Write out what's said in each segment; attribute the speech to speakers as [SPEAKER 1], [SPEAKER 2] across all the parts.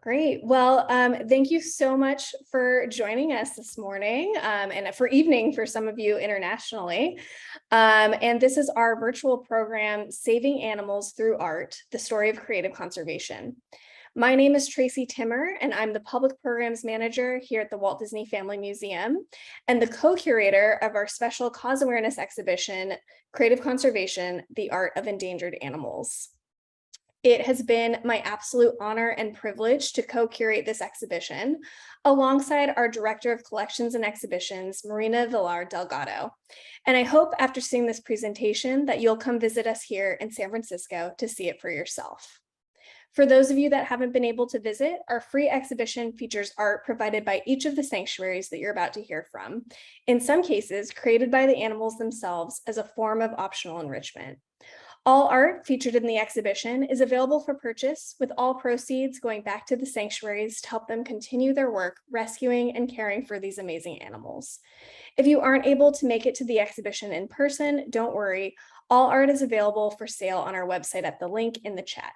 [SPEAKER 1] Great. Well, thank you so much for joining us this morning and for evening for some of you internationally. And this is our virtual program, Saving Animals Through Art, the Story of Creative Conservation. My name is Tracy Timmer, and I'm the Public Programs Manager here at the Walt Disney Family Museum and the co-curator of our special cause awareness exhibition, Creative Conservation, the Art of Endangered Animals. It has been my absolute honor and privilege to co-curate this exhibition alongside our Director of Collections and Exhibitions, Marina Villar Delgado. And I hope after seeing this presentation that you'll come visit us here in San Francisco to see it for yourself. For those of you that haven't been able to visit, our free exhibition features art provided by each of the sanctuaries that you're about to hear from, in some cases created by the animals themselves as a form of optional enrichment. All art featured in the exhibition is available for purchase, with all proceeds going back to the sanctuaries to help them continue their work rescuing and caring for these amazing animals. If you aren't able to make it to the exhibition in person, don't worry. All art is available for sale on our website at the link in the chat.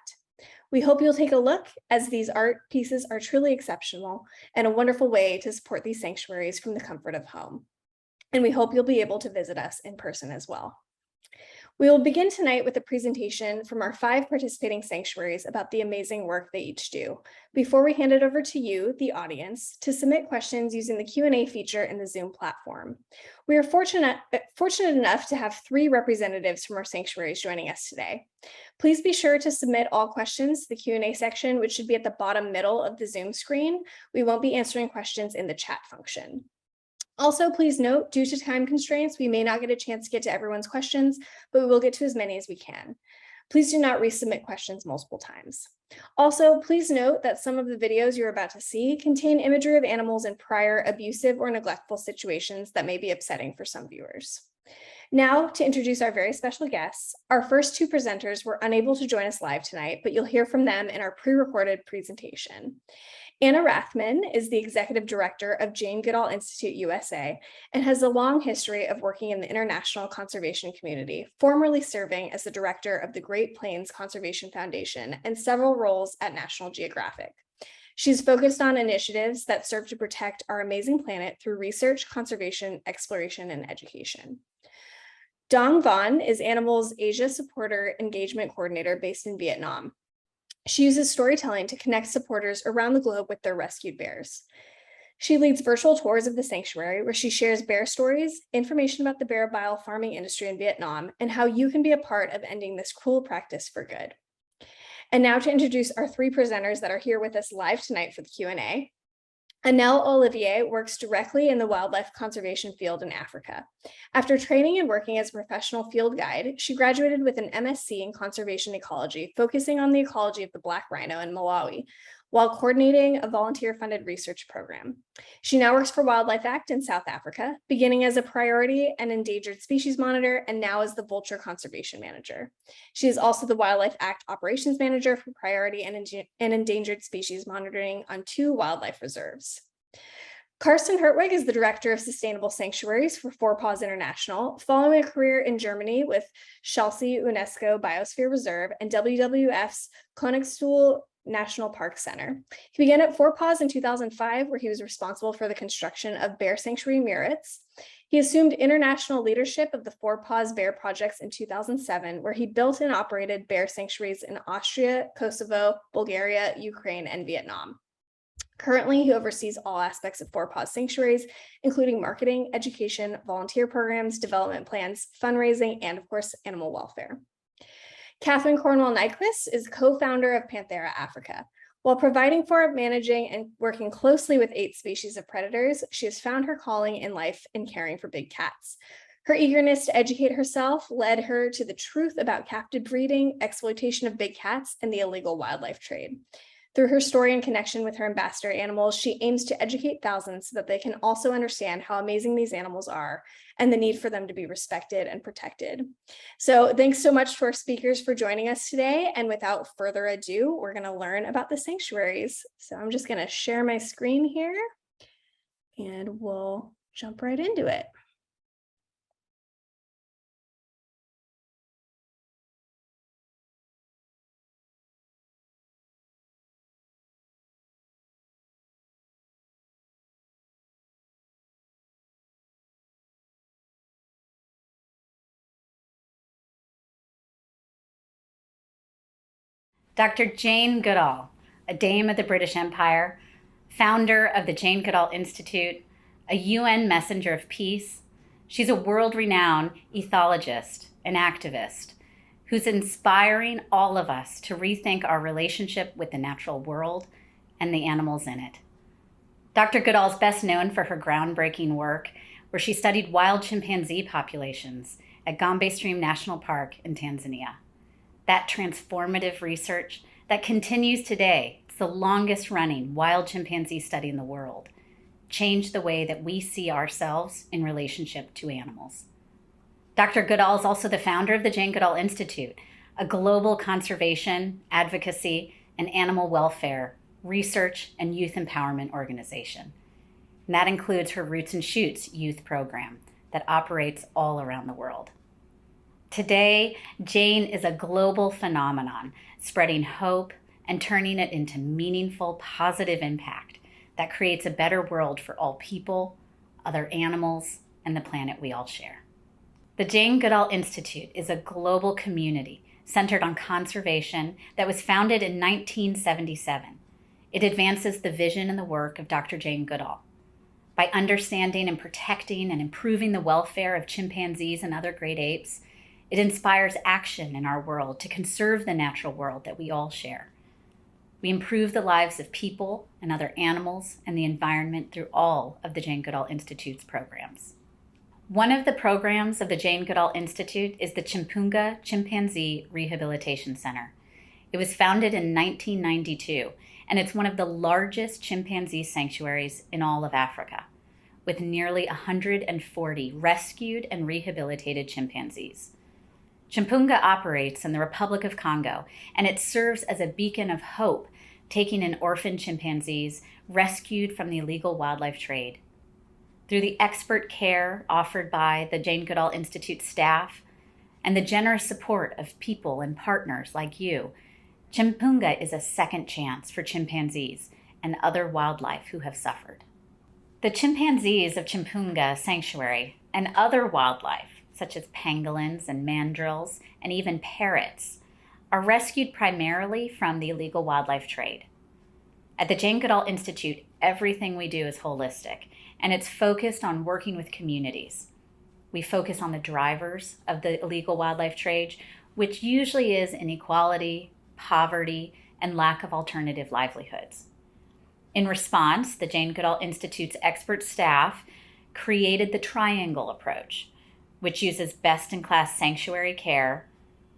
[SPEAKER 1] We hope you'll take a look, as these art pieces are truly exceptional and a wonderful way to support these sanctuaries from the comfort of home. And we hope you'll be able to visit us in person as well. We will begin tonight with a presentation from our 5 participating sanctuaries about the amazing work they each do, before we hand it over to you, the audience, to submit questions using the Q&A feature in the Zoom platform. We are fortunate enough to have 3 representatives from our sanctuaries joining us today. Please be sure to submit all questions to the Q&A section, which should be at the bottom middle of the Zoom screen. We won't be answering questions in the chat function. Also, please note, due to time constraints, we may not get a chance to get to everyone's questions, but we will get to as many as we can. Please do not resubmit questions multiple times. Also, please note that some of the videos you're about to see contain imagery of animals in prior abusive or neglectful situations that may be upsetting for some viewers. Now, to introduce our very special guests, our first 2 presenters were unable to join us live tonight, but you'll hear from them in our pre-recorded presentation. Anna Rathman is the Executive Director of Jane Goodall Institute USA and has a long history of working in the international conservation community, formerly serving as the Director of the Great Plains Conservation Foundation and several roles at National Geographic. She's focused on initiatives that serve to protect our amazing planet through research, conservation, exploration, and education. Dong Van is Animal's Asia Supporter Engagement Coordinator based in Vietnam. She uses storytelling to connect supporters around the globe with their rescued bears. She leads virtual tours of the sanctuary where she shares bear stories, information about the bear bile farming industry in Vietnam, and how you can be a part of ending this cruel practice for good. And now to introduce our 3 presenters that are here with us live tonight for the Q&A. Annelle Olivier works directly in the wildlife conservation field in Africa. After training and working as a professional field guide, she graduated with an MSc in conservation ecology, focusing on the ecology of the black rhino in Malawi, while coordinating a volunteer-funded research program. She now works for Wildlife Act in South Africa, beginning as a priority and endangered species monitor, and now as the vulture conservation manager. She is also the Wildlife Act operations manager for priority and endangered species monitoring on 2 wildlife reserves. Karsten Hertwig is the Director of Sustainable Sanctuaries for Four Paws International, following a career in Germany with Chelsea UNESCO Biosphere Reserve and WWF's Königstuhl National Park Center. He began at Four Paws in 2005, where he was responsible for the construction of Bear Sanctuary Meerits. He assumed international leadership of the Four Paws Bear Projects in 2007, where he built and operated bear sanctuaries in Austria, Kosovo, Bulgaria, Ukraine, and Vietnam. Currently, he oversees all aspects of Four Paws Sanctuaries, including marketing, education, volunteer programs, development plans, fundraising, and of course, animal welfare. Catherine Cornwell Nyquist is co-founder of Panthera Africa. While providing for, managing, and working closely with 8 species of predators, she has found her calling in life in caring for big cats. Her eagerness to educate herself led her to the truth about captive breeding, exploitation of big cats, and the illegal wildlife trade. Through her story and connection with her ambassador animals, she aims to educate thousands so that they can also understand how amazing these animals are and the need for them to be respected and protected. So thanks so much to our speakers for joining us today. And without further ado, we're going to learn about the sanctuaries. So I'm just going to share my screen here and we'll jump right into it.
[SPEAKER 2] Dr. Jane Goodall, a dame of the British Empire, founder of the Jane Goodall Institute, a UN messenger of peace. She's a world-renowned ethologist and activist who's inspiring all of us to rethink our relationship with the natural world and the animals in it. Dr. Goodall is best known for her groundbreaking work where she studied wild chimpanzee populations at Gombe Stream National Park in Tanzania. That transformative research that continues today, it's the longest running wild chimpanzee study in the world, changed the way that we see ourselves in relationship to animals. Dr. Goodall is also the founder of the Jane Goodall Institute, a global conservation, advocacy, and animal welfare research and youth empowerment organization. And that includes her Roots and Shoots youth program that operates all around the world. Today, Jane is a global phenomenon, spreading hope and turning it into meaningful, positive impact that creates a better world for all people, other animals, and the planet we all share. The Jane Goodall Institute is a global community centered on conservation that was founded in 1977. It advances the vision and the work of Dr. Jane Goodall. By understanding and protecting and improving the welfare of chimpanzees and other great apes, it inspires action in our world to conserve the natural world that we all share. We improve the lives of people and other animals and the environment through all of the Jane Goodall Institute's programs. One of the programs of the Jane Goodall Institute is the Chimpunga Chimpanzee Rehabilitation Center. It was founded in 1992, and it's one of the largest chimpanzee sanctuaries in all of Africa, with nearly 140 rescued and rehabilitated chimpanzees. Chimpunga operates in the Republic of Congo, and it serves as a beacon of hope, taking in orphan chimpanzees rescued from the illegal wildlife trade. Through the expert care offered by the Jane Goodall Institute staff and the generous support of people and partners like you, Chimpunga is a second chance for chimpanzees and other wildlife who have suffered. The chimpanzees of Chimpunga Sanctuary and other wildlife, such as pangolins and mandrills and even parrots, are rescued primarily from the illegal wildlife trade. At the Jane Goodall Institute, everything we do is holistic, and it's focused on working with communities. We focus on the drivers of the illegal wildlife trade, which usually is inequality, poverty, and lack of alternative livelihoods. In response, the Jane Goodall Institute's expert staff created the triangle approach, which uses best-in-class sanctuary care,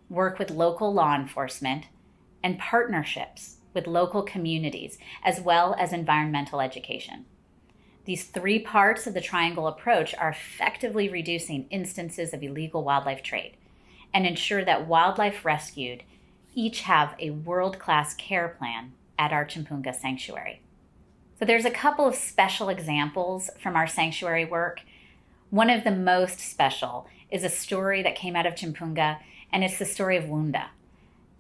[SPEAKER 2] work with local law enforcement, and partnerships with local communities, as well as environmental education. These three parts of the triangle approach are effectively reducing instances of illegal wildlife trade and ensure that wildlife rescued each have a world-class care plan at our Chimpunga Sanctuary. So there's a couple of special examples from our sanctuary work. One of the most special is a story that came out of Chimpunga, and it's the story of Wunda.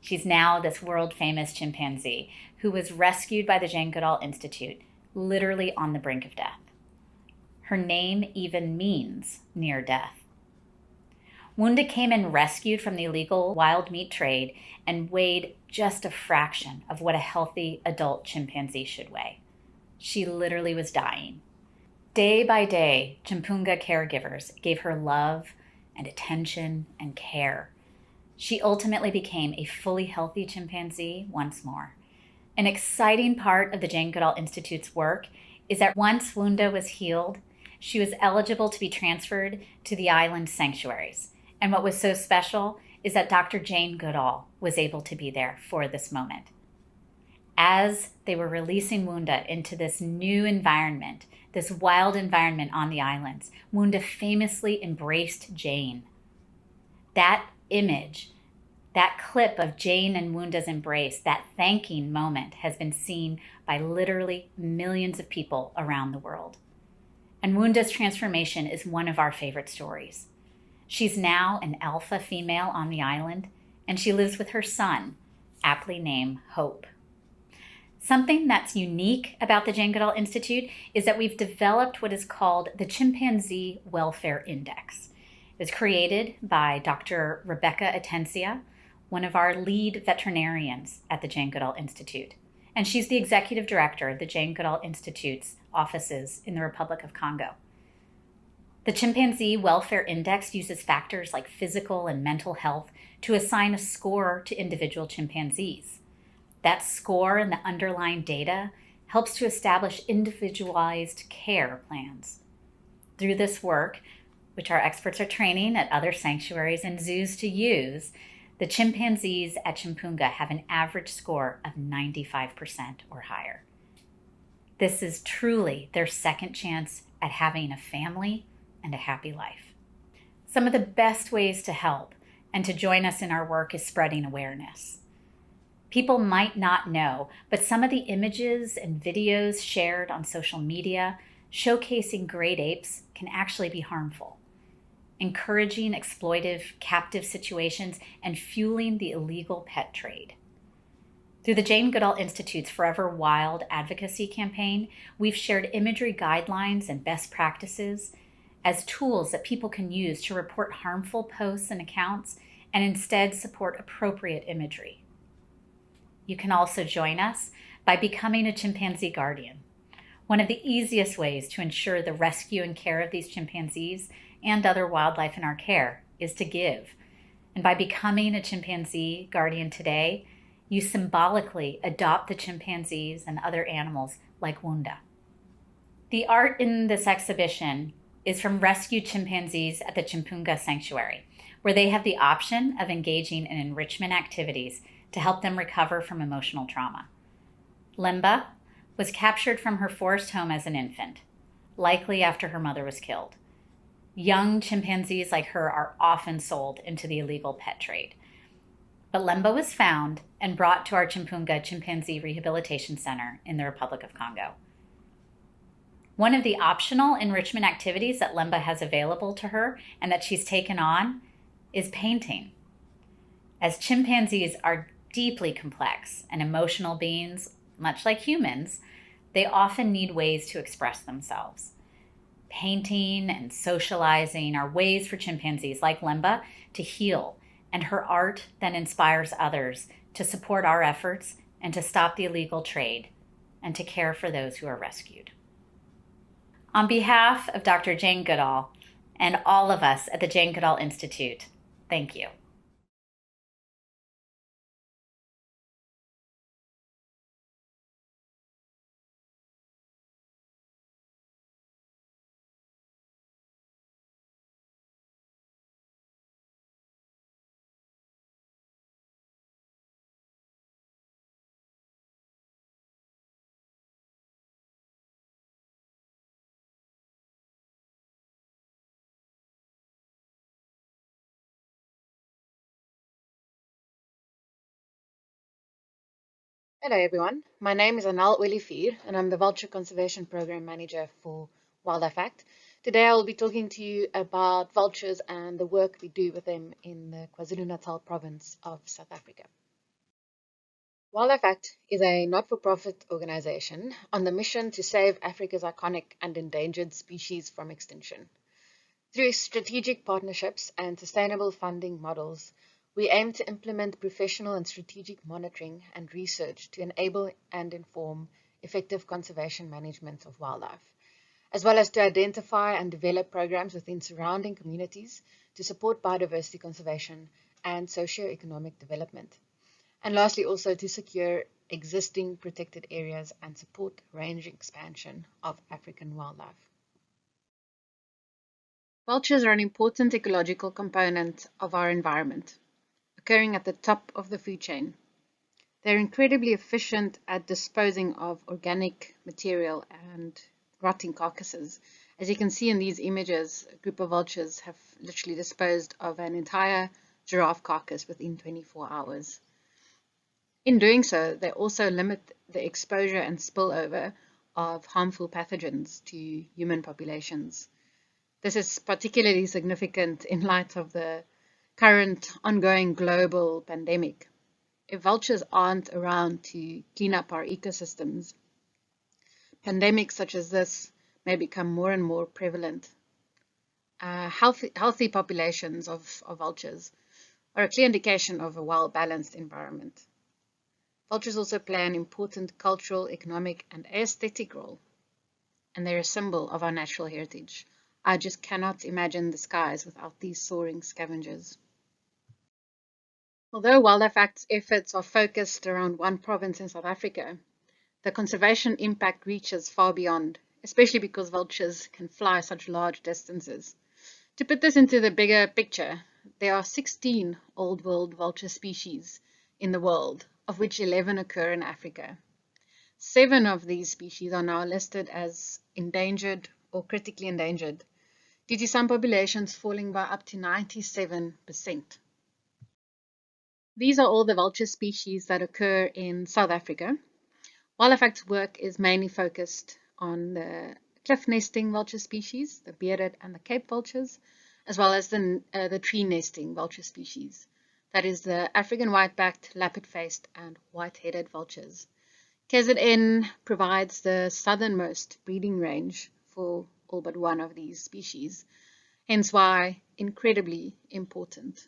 [SPEAKER 2] She's now this world-famous chimpanzee who was rescued by the Jane Goodall Institute, literally on the brink of death. Her name even means near death. Wunda came in rescued from the illegal wild meat trade and weighed just a fraction of what a healthy adult chimpanzee should weigh. She literally was dying. Day by day, Chimpunga caregivers gave her love and attention and care. She ultimately became a fully healthy chimpanzee once more. An exciting part of the Jane Goodall Institute's work is that once Wunda was healed, she was eligible to be transferred to the island sanctuaries. And what was so special is that Dr. Jane Goodall was able to be there for this moment. As they were releasing Wunda into this new environment, this wild environment on the islands, Wunda famously embraced Jane. That image, that clip of Jane and Wunda's embrace, that thanking moment has been seen by literally millions of people around the world. And Wunda's transformation is one of our favorite stories. She's now an alpha female on the island, and she lives with her son, aptly named Hope. Something that's unique about the Jane Goodall Institute is that we've developed what is called the Chimpanzee Welfare Index. It was created by Dr. Rebecca Atencia, one of our lead veterinarians at the Jane Goodall Institute, and she's the executive director of the Jane Goodall Institute's offices in the Republic of Congo. The Chimpanzee Welfare Index uses factors like physical and mental health to assign a score to individual chimpanzees. That score and the underlying data helps to establish individualized care plans. Through this work, which our experts are training at other sanctuaries and zoos to use, the chimpanzees at Chimpunga have an average score of 95% or higher. This is truly their second chance at having a family and a happy life. Some of the best ways to help and to join us in our work is spreading awareness. People might not know, but some of the images and videos shared on social media showcasing great apes can actually be harmful, encouraging exploitive captive situations and fueling the illegal pet trade. Through the Jane Goodall Institute's Forever Wild advocacy campaign, we've shared imagery guidelines and best practices as tools that people can use to report harmful posts and accounts and instead support appropriate imagery. You can also join us by becoming a chimpanzee guardian. One of the easiest ways to ensure the rescue and care of these chimpanzees and other wildlife in our care is to give. And by becoming a chimpanzee guardian today, you symbolically adopt the chimpanzees and other animals like Wunda. The art in this exhibition is from rescued chimpanzees at the Chimpunga Sanctuary, where they have the option of engaging in enrichment activities to help them recover from emotional trauma. Lemba was captured from her forest home as an infant, likely after her mother was killed. Young chimpanzees like her are often sold into the illegal pet trade. But Lemba was found and brought to our Chimpunga Chimpanzee Rehabilitation Center in the Republic of Congo. One of the optional enrichment activities that Lemba has available to her and that she's taken on is painting. As chimpanzees are deeply complex and emotional beings, much like humans, they often need ways to express themselves. Painting and socializing are ways for chimpanzees like Lemba to heal, and her art then inspires others to support our efforts and to stop the illegal trade and to care for those who are rescued. On behalf of Dr. Jane Goodall and all of us at the Jane Goodall Institute, thank you.
[SPEAKER 3] Hello everyone, my name is Anal Ouelifir and I'm the Vulture Conservation Program Manager for Wildlife Act. Today I will be talking to you about vultures and the work we do with them in the KwaZulu-Natal province of South Africa. Wildlife Act is a not-for-profit organization on the mission to save Africa's iconic and endangered species from extinction. Through strategic partnerships and sustainable funding models, we aim to implement professional and strategic monitoring and research to enable and inform effective conservation management of wildlife, as well as to identify and develop programs within surrounding communities to support biodiversity conservation and socio-economic development. And lastly, also to secure existing protected areas and support range expansion of African wildlife. Vultures are an important ecological component of our environment, occurring at the top of the food chain. They're incredibly efficient at disposing of organic material and rotting carcasses. As you can see in these images, a group of vultures have literally disposed of an entire giraffe carcass within 24 hours. In doing so, they also limit the exposure and spillover of harmful pathogens to human populations. This is particularly significant in light of the current ongoing global pandemic. If vultures aren't around to clean up our ecosystems, pandemics such as this may become more and more prevalent. Healthy populations of vultures are a clear indication of a well-balanced environment. Vultures also play an important cultural, economic, and aesthetic role, and they're a symbol of our natural heritage. I just cannot imagine the skies without these soaring scavengers. Although Wildlife Act's efforts are focused around one province in South Africa, the conservation impact reaches far beyond, especially because vultures can fly such large distances. To put this into the bigger picture, there are 16 Old World vulture species in the world, of which 11 occur in Africa. 7 of these species are now listed as endangered or critically endangered, due to some populations falling by up to 97%. These are all the vulture species that occur in South Africa. Wildlife Act's work is mainly focused on the cliff nesting vulture species, the bearded and the Cape vultures, as well as the tree nesting vulture species. That is the African white-backed, lappet-faced, and white-headed vultures. KZN provides the southernmost breeding range for all but one of these species, hence why incredibly important.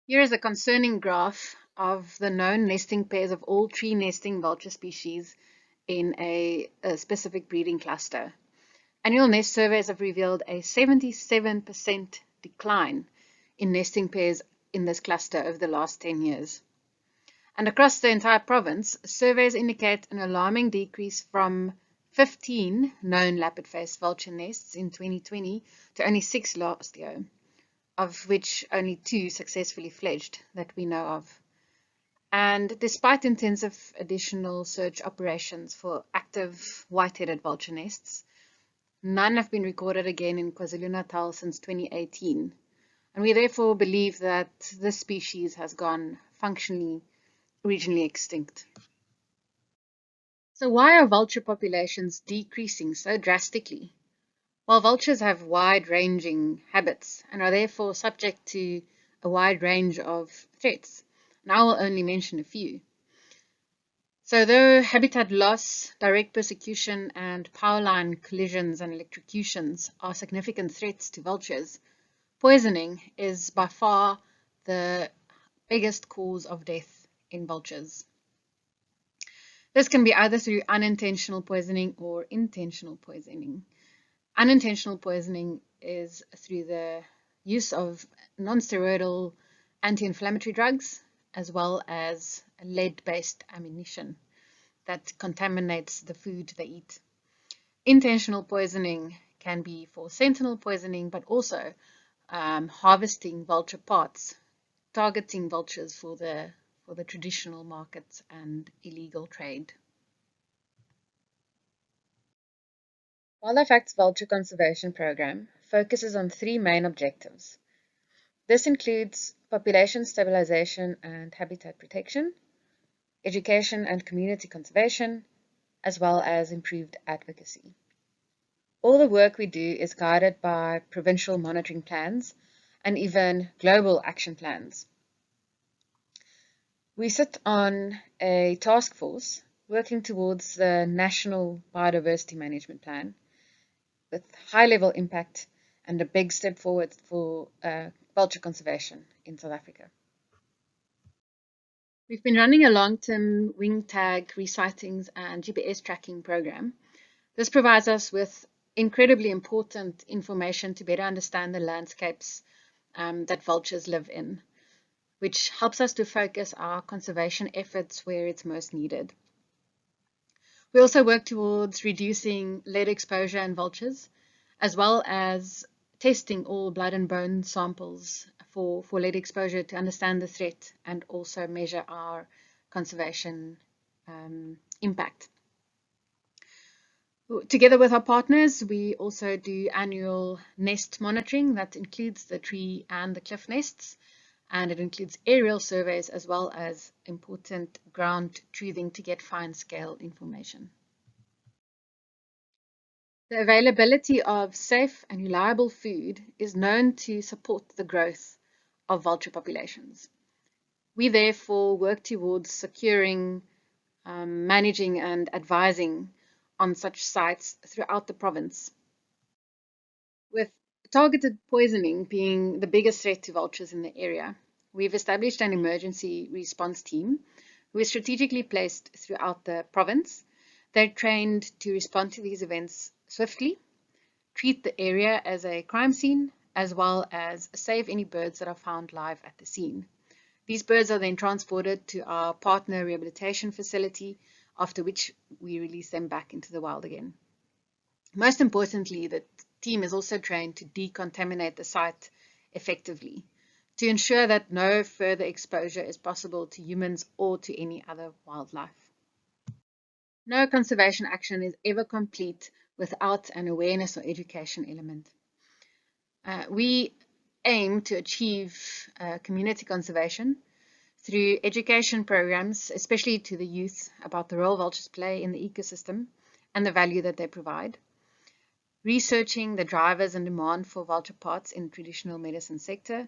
[SPEAKER 3] Here is a concerning graph of the known nesting pairs of all tree nesting vulture species in a specific breeding cluster. Annual nest surveys have revealed a 77% decline in nesting pairs in this cluster over the last 10 years. And across the entire province, surveys indicate an alarming decrease from 15 known lappet-faced vulture nests in 2020 to only 6 last year, of which only 2 successfully fledged that we know of. And despite intensive additional search operations for active white-headed vulture nests, none have been recorded again in KwaZulu-Natal since 2018. And we therefore believe that this species has gone functionally regionally extinct. So why are vulture populations decreasing so drastically? While vultures have wide-ranging habits and are therefore subject to a wide range of threats, and I will only mention a few. So though habitat loss, direct persecution, and power line collisions and electrocutions are significant threats to vultures, poisoning is by far the biggest cause of death in vultures. This can be either through unintentional poisoning or intentional poisoning. Unintentional poisoning is through the use of non-steroidal anti-inflammatory drugs, as well as lead-based ammunition that contaminates the food they eat. Intentional poisoning can be for sentinel poisoning, but also harvesting vulture parts, targeting vultures for the traditional markets and illegal trade. Wildlife Act's Vulture Conservation Program focuses on 3 main objectives. This includes population stabilization and habitat protection, education and community conservation, as well as improved advocacy. All the work we do is guided by provincial monitoring plans and even global action plans. We sit on a task force working towards the National Biodiversity Management Plan with high-level impact and a big step forward for vulture conservation in South Africa. We've been running a long-term wing tag resightings and GPS tracking program. This provides us with incredibly important information to better understand the landscapes that vultures live in, which helps us to focus our conservation efforts where it's most needed. We also work towards reducing lead exposure in vultures, as well as testing all blood and bone samples for lead exposure to understand the threat and also measure our conservation impact. Together with our partners, we also do annual nest monitoring that includes the tree and the cliff nests, and it includes aerial surveys as well as important ground truthing to get fine-scale information. The availability of safe and reliable food is known to support the growth of vulture populations. We therefore work towards securing, managing and advising on such sites throughout the province. With targeted poisoning being the biggest threat to vultures in the area, we've established an emergency response team who is strategically placed throughout the province. They're trained to respond to these events swiftly, treat the area as a crime scene, as well as save any birds that are found live at the scene. These birds are then transported to our partner rehabilitation facility, after which we release them back into the wild again. Most importantly, the team is also trained to decontaminate the site effectively, to ensure that no further exposure is possible to humans or to any other wildlife. No conservation action is ever complete without an awareness or education element. We aim to achieve community conservation through education programs, especially to the youth, about the role vultures play in the ecosystem and the value that they provide. Researching the drivers and demand for vulture parts in the traditional medicine sector.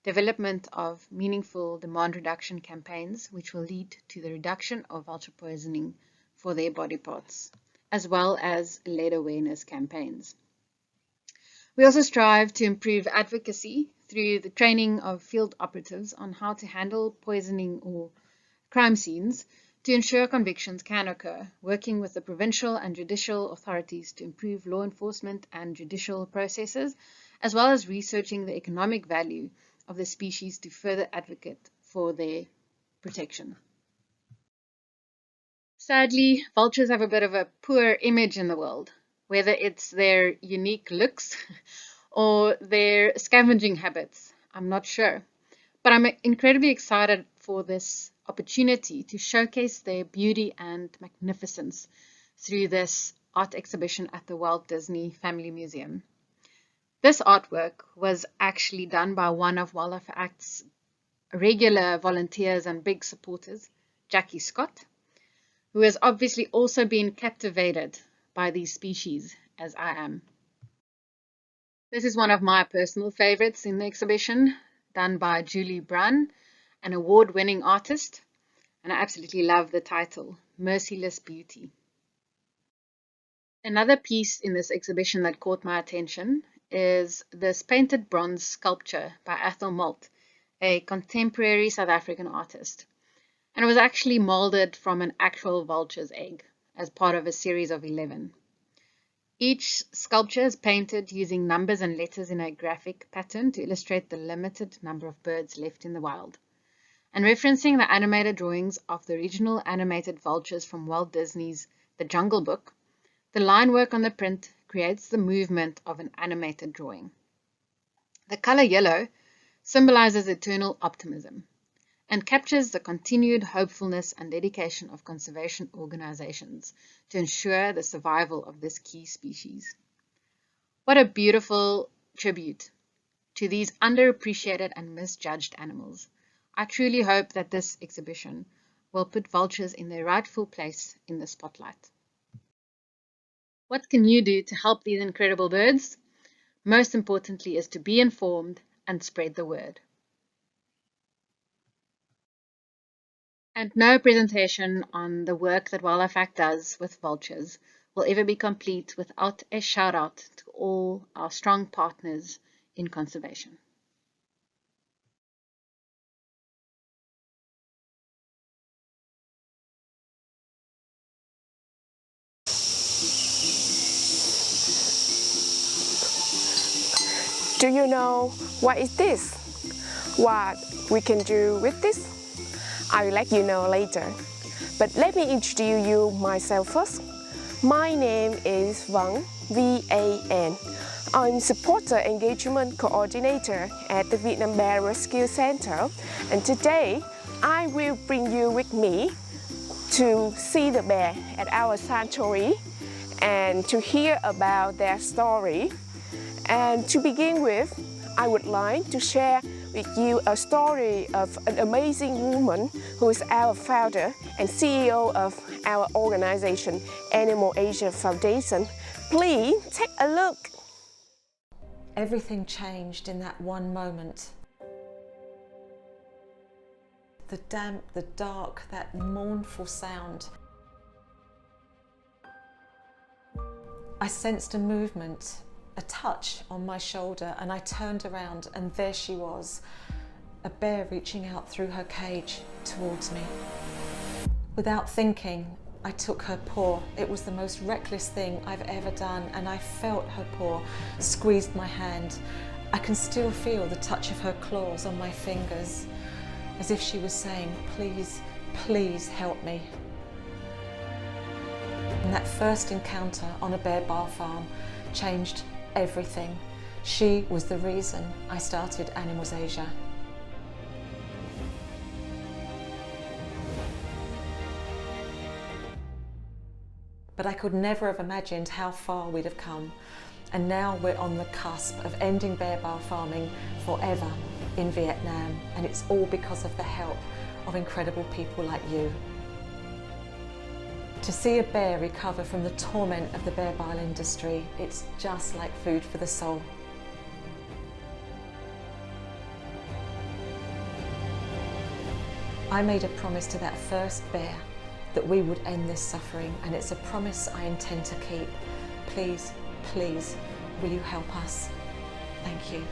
[SPEAKER 3] Development of meaningful demand reduction campaigns, which will lead to the reduction of vulture poisoning for their body parts, as well as lead awareness campaigns. We also strive to improve advocacy through the training of field operatives on how to handle poisoning or crime scenes to ensure convictions can occur, working with the provincial and judicial authorities to improve law enforcement and judicial processes, as well as researching the economic value of the species to further advocate for their protection. Sadly, vultures have a bit of a poor image in the world, whether it's their unique looks or their scavenging habits. I'm not sure, but I'm incredibly excited for this opportunity to showcase their beauty and magnificence through this art exhibition at the Walt Disney Family Museum. This artwork was actually done by one of Wildlife Act's regular volunteers and big supporters, Jackie Scott, who has obviously also been captivated by these species as I am. This is one of my personal favorites in the exhibition, done by Julie Brunn, an award-winning artist, and I absolutely love the title, Merciless Beauty. Another piece in this exhibition that caught my attention is this painted bronze sculpture by Athol Malt, a contemporary South African artist. And it was actually molded from an actual vulture's egg as part of a series of 11. Each sculpture is painted using numbers and letters in a graphic pattern to illustrate the limited number of birds left in the wild. And referencing the animated drawings of the original animated vultures from Walt Disney's The Jungle Book, the line work on the print creates the movement of an animated drawing. The color yellow symbolizes eternal optimism and captures the continued hopefulness and dedication of conservation organizations to ensure the survival of this key species. What a beautiful tribute to these underappreciated and misjudged animals. I truly hope that this exhibition will put vultures in their rightful place in the spotlight. What can you do to help these incredible birds? Most importantly is to be informed and spread the word. And no presentation on the work that Wildlife Act does with vultures will ever be complete without a shout out to all our strong partners in conservation.
[SPEAKER 4] Do you know what is this? What we can do with this? I will let you know later. But let me introduce you myself first. My name is Van, V-A-N. I'm Supporter Engagement Coordinator at the Vietnam Bear Rescue Center, and today I will bring you with me to see the bear at our sanctuary and to hear about their story. And to begin with, I would like to share with you a story of an amazing woman who is our founder and CEO of our organization, Animal Asia Foundation. Please take a look.
[SPEAKER 5] Everything changed in that one moment. The damp, the dark, that mournful sound. I sensed a movement a touch on my shoulder, and I turned around and there she was, a bear reaching out through her cage towards me. Without thinking, I took her paw. It was the most reckless thing I've ever done, and I felt her paw squeezed my hand. I can still feel the touch of her claws on my fingers, as if she was saying, please, please help me. And that first encounter on a bear bar farm changed everything. She was the reason I started Animals Asia. But I could never have imagined how far we'd have come. And now we're on the cusp of ending bear bar farming forever in Vietnam. And it's all because of the help of incredible people like you. To see a bear recover from the torment of the bear bar industry, it's just like food for the soul. I made a promise to that first bear that we would end this suffering, and it's a promise I intend to keep. Please, please, will you help us? Thank you.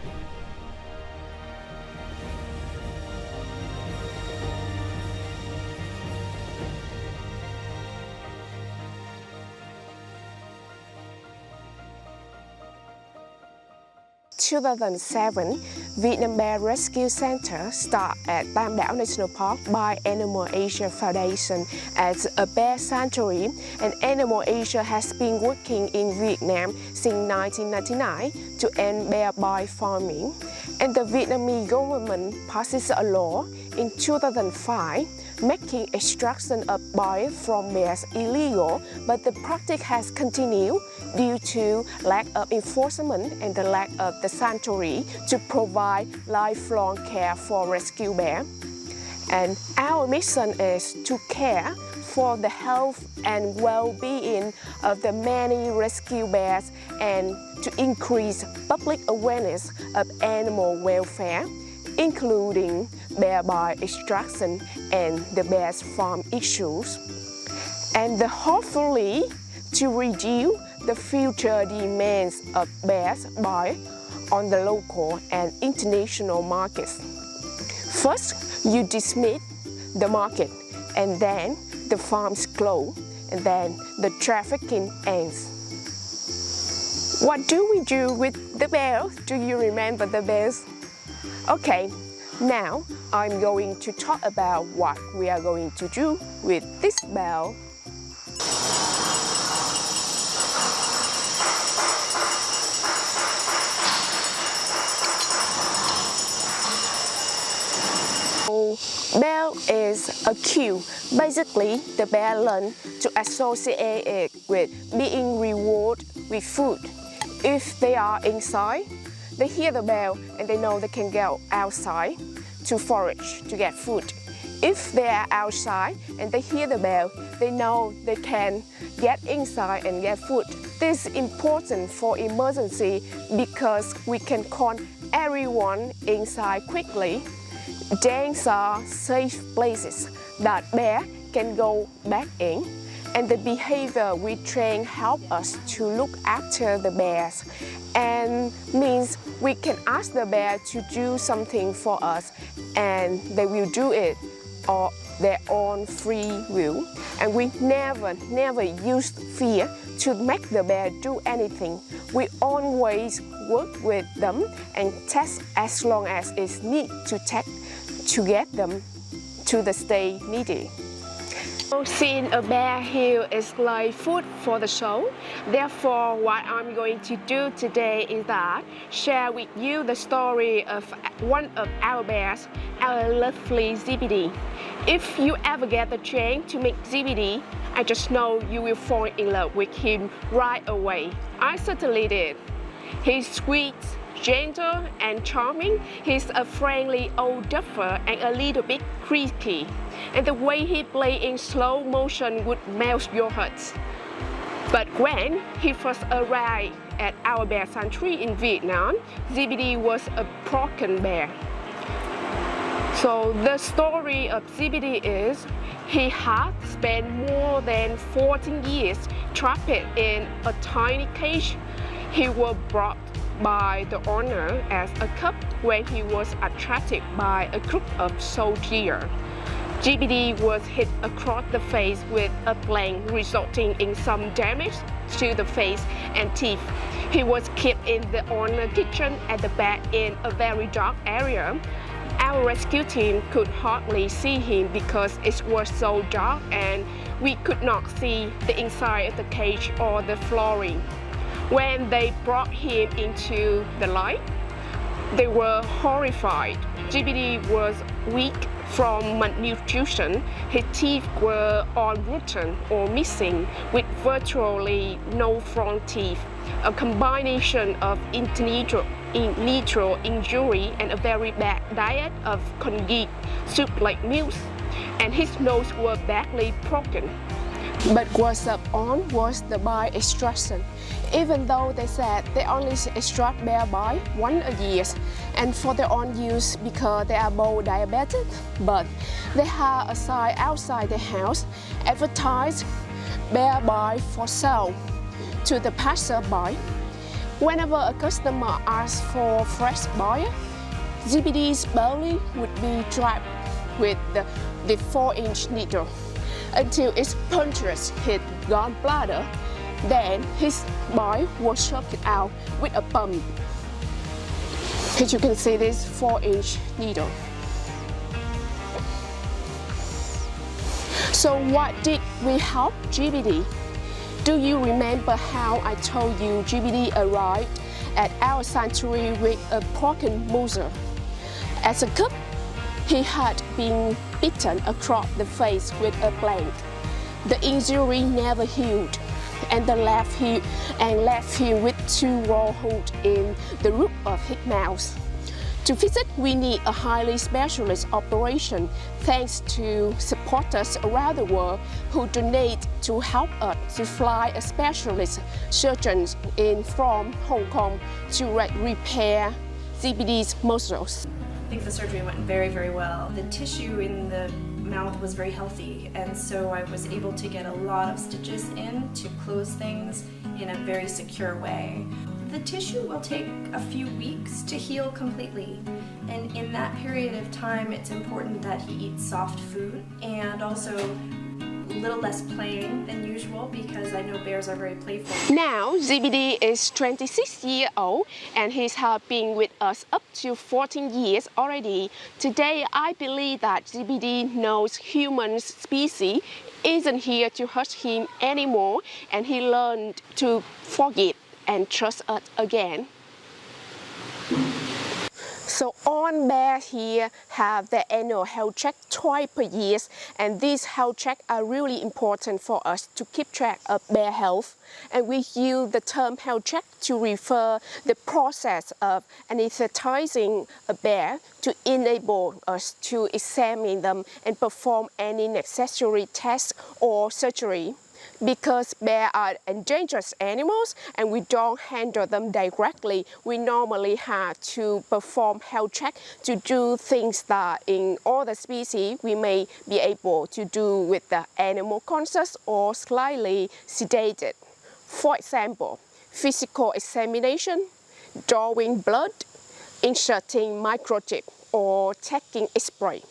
[SPEAKER 4] 2007, Vietnam Bear Rescue Center started at Tam Dao National Park by Animal Asia Foundation as a bear sanctuary, and Animal Asia has been working in Vietnam since 1999 to end bear bar farming. And the Vietnamese government passes a law in 2005 making extraction of bile from bears illegal, but the practice has continued due to lack of enforcement and the lack of the sanctuary to provide lifelong care for rescue bears. And our mission is to care for the health and well-being of the many rescue bears and to increase public awareness of animal welfare, including bear bar extraction and the bears farm issues, and hopefully to reduce the future demands of bears bar on the local and international markets. First, you dismiss the market, and then the farms close, and then the trafficking ends. What do we do with the bears? Do you remember the bears? Okay, now I'm going to talk about what we are going to do with this bell. Bell is a cue. Basically, the bear learns to associate it with being rewarded with food. If they are inside, they hear the bell and they know they can go outside to forage to get food. If they are outside and they hear the bell, they know they can get inside and get food. This is important for emergency because we can call everyone inside quickly. Dens are safe places that bear can go back in, and the behavior we train help us to look after the bears, and means we can ask the bear to do something for us and they will do it of their own free will. And we never use fear to make the bear do anything. We always work with them and test as long as it's need to take to get them to the state needed. Seeing a bear here is like food for the soul. Therefore, what I'm going to do today is that share with you the story of one of our bears, our lovely ZBD. If you ever get the chance to meet ZBD, I just know you will fall in love with him right away. I certainly did. He's sweet, gentle and charming. He's a friendly old duffer and a little bit creaky. And the way he plays in slow motion would melt your heart. But when he first arrived at our bear sanctuary in Vietnam, ZBD was a broken bear. So the story of ZBD is he had spent more than 14 years trapped in a tiny cage. He was brought by the owner as a cub when he was attracted by a group of soldiers. GBD was hit across the face with a blank, resulting in some damage to the face and teeth. He was kept in the owner's kitchen at the back in a very dark area. Our rescue team could hardly see him because it was so dark and we could not see the inside of the cage or the flooring. When they brought him into the light, they were horrified. GBD was weak from malnutrition. His teeth were all rotten or missing, with virtually no front teeth. A combination of in vitro injury and a very bad diet of congee soup-like meals, and his nose was badly broken.
[SPEAKER 6] But what's up on was the bile extraction. Even though they said they only extract bear bile once a year, and for their own use because they are both diabetic, but they have a sign outside the house advertised bear bile for sale to the passerby. Whenever a customer asks for fresh bile, GBD's belly would be trapped with the 4-inch needle until it punctures his gallbladder. Then his bile was sucked out with a pump. As you can see, this 4-inch needle. So what did we help GBD? Do you remember how I told you GBD arrived at our sanctuary with a broken muzzle? As a cub, he had been bitten across the face with a blank. The injury never healed, and left him with 2 raw holes in the roof of his mouth. To fix it, we need a highly specialist operation, thanks to supporters around the world who donate to help us to fly a specialist surgeon in from Hong Kong to repair GBD's muscles.
[SPEAKER 7] I think the surgery went very, very well. The tissue in the mouth was very healthy, and so I was able to get a lot of stitches in to close things in a very secure way. The tissue will take a few weeks to heal completely, and in that period of time it's important that he eats soft food and also a little less playing than usual, because I know bears are very playful.
[SPEAKER 6] Now, GBD is 26 years old and he's been with us up to 14 years already. Today, I believe that GBD knows human species isn't here to hurt him anymore, and he learned to forgive and trust us again. So all bears here have their annual health check twice per year, and these health checks are really important for us to keep track of bear health. And we use the term health check to refer the process of anesthetizing a bear to enable us to examine them and perform any necessary tests or surgery. Because bears are endangered animals and we don't handle them directly, we normally have to perform health check to do things that in other species we may be able to do with the animal conscious or slightly sedated. For example, physical examination, drawing blood, inserting microchip, or taking X-ray.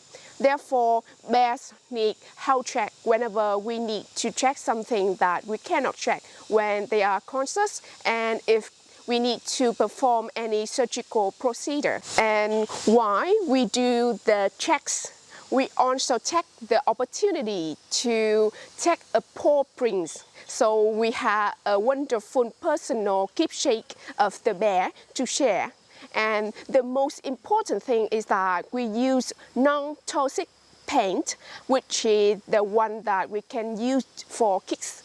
[SPEAKER 6] Therefore, bears need health check whenever we need to check something that we cannot check when they are conscious, and if we need to perform any surgical procedure. And why we do the checks, we also take the opportunity to take a paw prints. So we have a wonderful personal keepsake of the bear to share. And the most important thing is that we use non-toxic paint, which is the one that we can use for kids,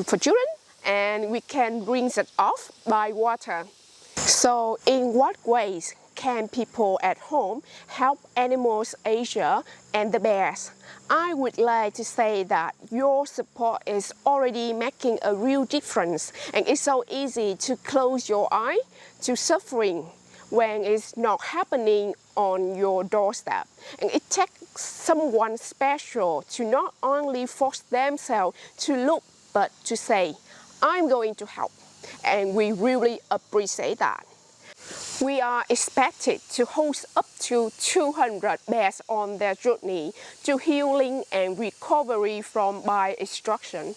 [SPEAKER 6] for children, and we can rinse it off by water. So in what ways can people at home help animals Asia and the bears? I would like to say that your support is already making a real difference, and it's so easy to close your eye to suffering when it's not happening on your doorstep. And it takes someone special to not only force themselves to look, but to say, I'm going to help. and we really appreciate that. We are expected to host up to 200 bears on their journey to healing and recovery from bio-extraction.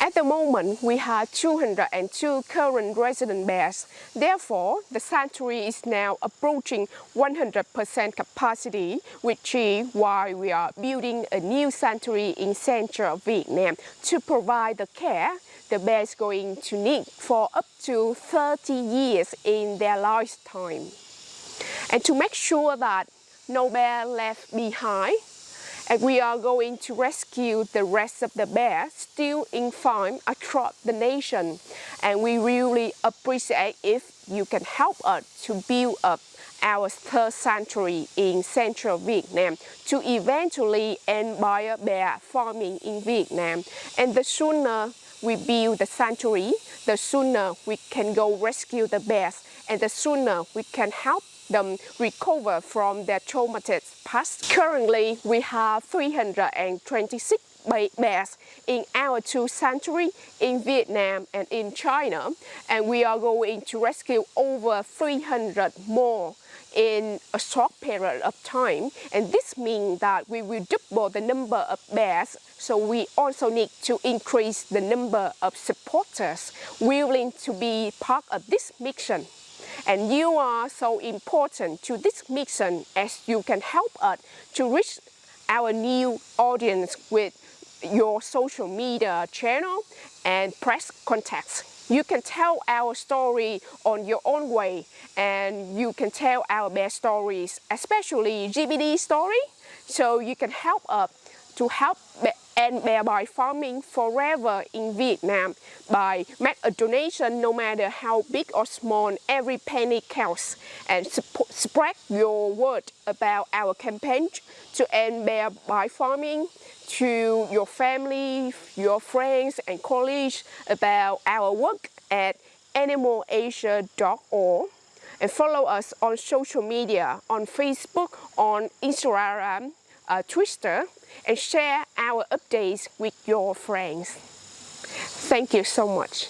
[SPEAKER 6] At the moment, we have 202 current resident bears. Therefore, the sanctuary is now approaching 100% capacity, which is why we are building a new sanctuary in central Vietnam to provide the care the bears going to need for up to 30 years in their lifetime. And to make sure that no bear left behind, and we are going to rescue the rest of the bears still in farm across the nation. And we really appreciate if you can help us to build up our third sanctuary in central Vietnam to eventually end bear farming in Vietnam. And the sooner we build the sanctuary, the sooner we can go rescue the bears, and the sooner we can help them recover from their traumatic past. Currently, we have 326 bears in our two sanctuaries in Vietnam and in China, and we are going to rescue over 300 more in a short period of time. And this means that we will double the number of bears, so we also need to increase the number of supporters willing to be part of this mission. And you are so important to this mission as you can help us to reach our new audience with your social media channel and press contacts. You can tell our story on your own way, and you can tell our bear stories, especially GBD story, so you can help us to help end bear by farming forever in Vietnam by make a donation, no matter how big or small. Every penny counts, and spread your word about our campaign to end bear by farming to your family, your friends and colleagues about our work at animalasia.org. And follow us on social media, on Facebook, on Instagram, Twitter, and share our updates with your friends. Thank you so much.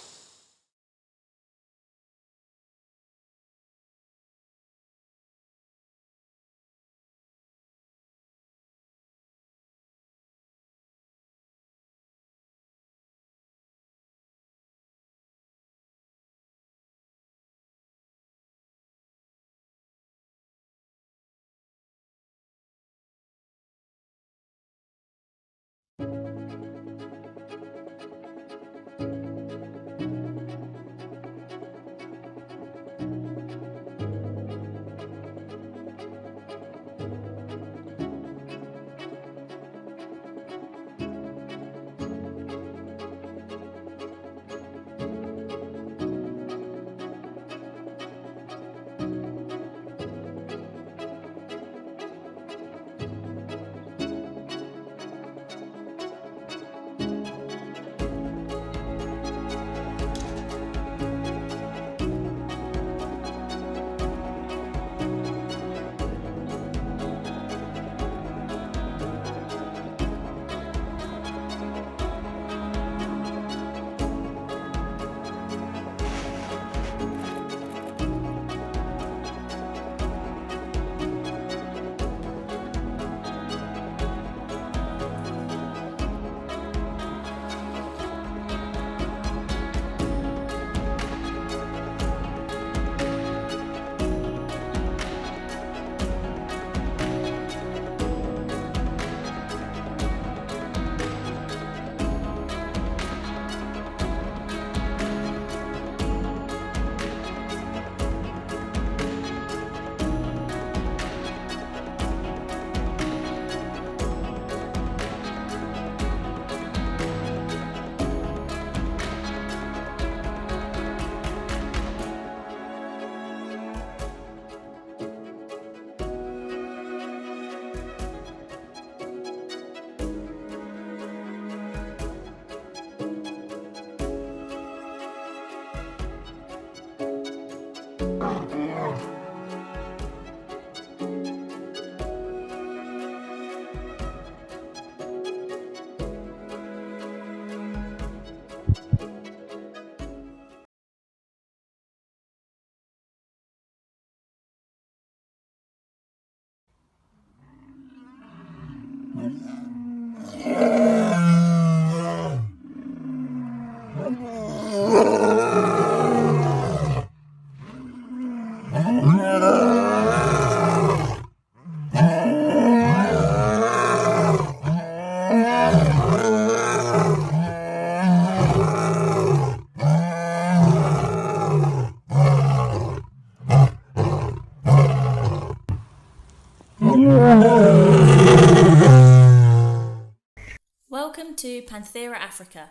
[SPEAKER 8] Panthera Africa.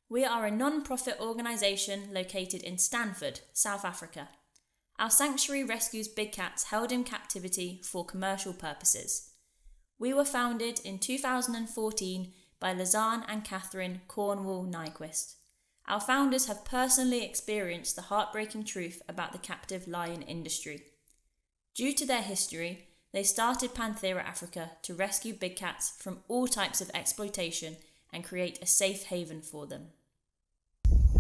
[SPEAKER 8] We are a non-profit organisation located in Stanford, South Africa. Our sanctuary rescues big cats held in captivity for commercial purposes. We were founded in 2014 by Lazarne and Catherine Cornwall Nyquist. Our founders have personally experienced the heartbreaking truth about the captive lion industry. Due to their history, they started Panthera Africa to rescue big cats from all types of exploitation and create a safe haven for them.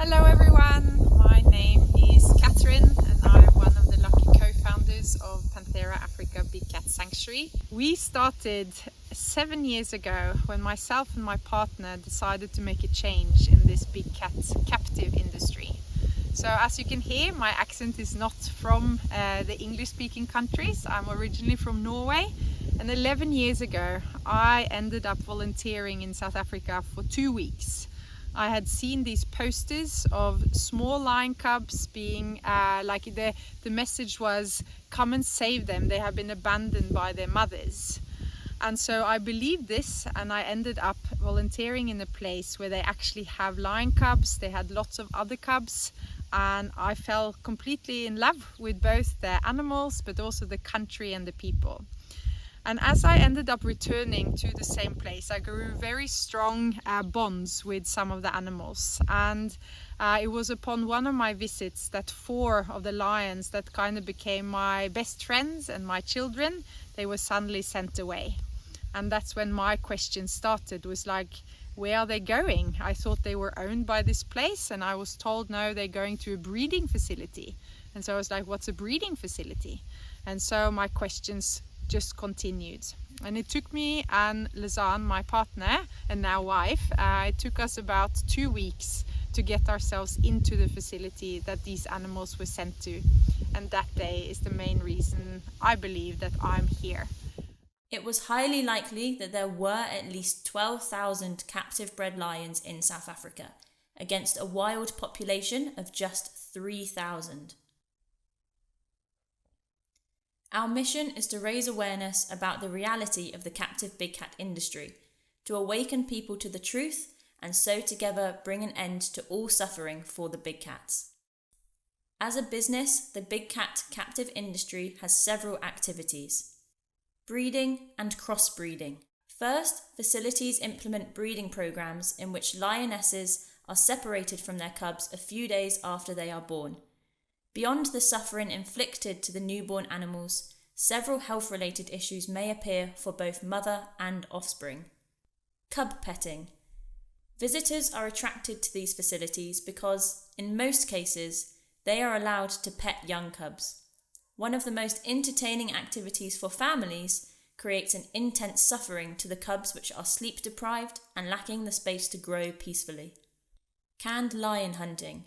[SPEAKER 9] Hello everyone, my name is Catherine and I'm one of the lucky co-founders of Panthera Africa Big Cat Sanctuary. We started 7 years ago when myself and my partner decided to make a change in this big cat captive industry. So as you can hear, my accent is not from the English-speaking countries. I'm originally from Norway, and 11 years ago I ended up volunteering in South Africa for 2 weeks. I had seen these posters of small lion cubs being the message was, come and save them, they have been abandoned by their mothers. And so I believed this, and I ended up volunteering in a place where they actually have lion cubs. They had lots of other cubs, and I fell completely in love with both the animals but also the country and the people. And as I ended up returning to the same place, I grew very strong bonds with some of the animals. And it was upon one of my visits that 4 of the lions that kind of became my best friends and my children, they were suddenly sent away. And that's when my question started, was like, where are they going? I thought they were owned by this place, and I was told, no, they're going to a breeding facility. And so I was like, what's a breeding facility? And so my questions just continued. And it took me and Lazarne, my partner and now wife, it took us about 2 weeks to get ourselves into the facility that these animals were sent to. And that day is the main reason I believe that I'm here.
[SPEAKER 8] It was highly likely that there were at least 12,000 captive bred lions in South Africa, against a wild population of just 3,000. Our mission is to raise awareness about the reality of the captive big cat industry, to awaken people to the truth, and so together bring an end to all suffering for the big cats. As a business, the big cat captive industry has several activities. Breeding and crossbreeding. First, facilities implement breeding programs in which lionesses are separated from their cubs a few days after they are born. Beyond the suffering inflicted to the newborn animals, several health-related issues may appear for both mother and offspring. Cub petting. Visitors are attracted to these facilities because, in most cases, they are allowed to pet young cubs. One of the most entertaining activities for families creates an intense suffering to the cubs which are sleep deprived and lacking the space to grow peacefully. Canned lion hunting.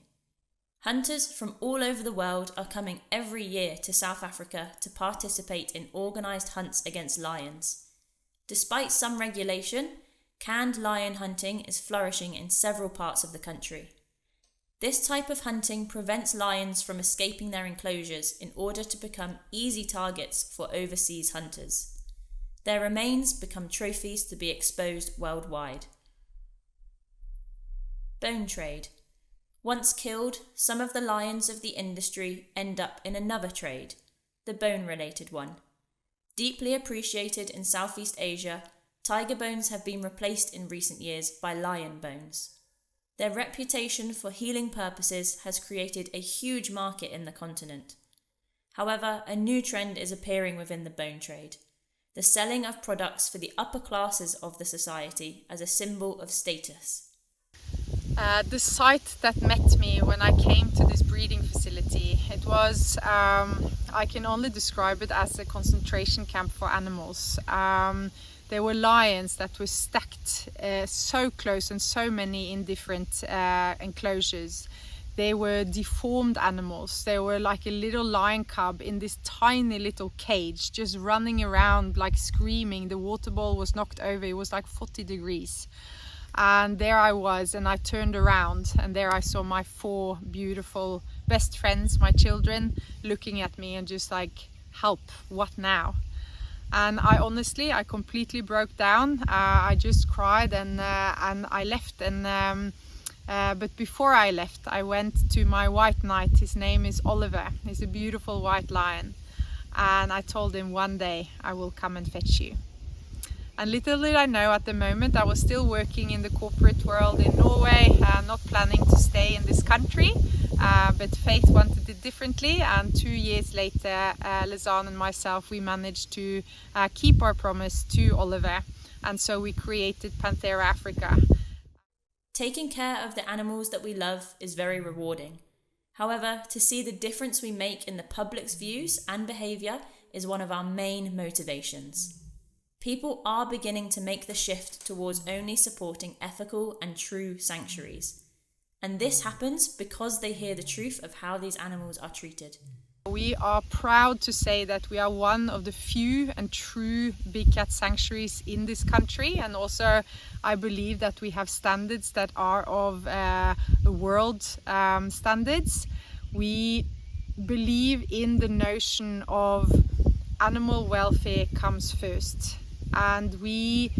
[SPEAKER 8] Hunters from all over the world are coming every year to South Africa to participate in organised hunts against lions. Despite some regulation, canned lion hunting is flourishing in several parts of the country. This type of hunting prevents lions from escaping their enclosures in order to become easy targets for overseas hunters. Their remains become trophies to be exposed worldwide. Bone trade. Once killed, some of the lions of the industry end up in another trade, the bone-related one. Deeply appreciated in Southeast Asia, tiger bones have been replaced in recent years by lion bones. Their reputation for healing purposes has created a huge market in the continent. However, a new trend is appearing within the bone trade: the selling of products for the upper classes of the society as a symbol of status.
[SPEAKER 9] The site that met me when I came to this breeding facility, it was, I can only describe it as a concentration camp for animals. There were lions that were stacked so close and so many in different enclosures. They were deformed animals. They were like a little lion cub in this tiny little cage, just running around like screaming. The water bowl was knocked over. It was like 40 degrees. And there I was, and I turned around, and there I saw my 4 beautiful best friends, my children, looking at me and just like, help, what now? And I completely broke down. I just cried and I left. But before I left, I went to my white knight. His name is Oliver. He's a beautiful white lion. And I told him, one day I will come and fetch you. And little did I know, at the moment I was still working in the corporate world in Norway, not planning to stay in this country, but fate wanted it differently, and 2 years later Lizanne and myself, we managed to keep our promise to Oliver, and so we created Panthera Africa.
[SPEAKER 8] Taking care of the animals that we love is very rewarding. However, to see the difference we make in the public's views and behaviour is one of our main motivations. People are beginning to make the shift towards only supporting ethical and true sanctuaries. And this happens because they hear the truth of how these animals are treated.
[SPEAKER 9] We are proud to say that we are one of the few and true big cat sanctuaries in this country, and also I believe that we have standards that are of world standards. We believe in the notion of animal welfare comes first. And we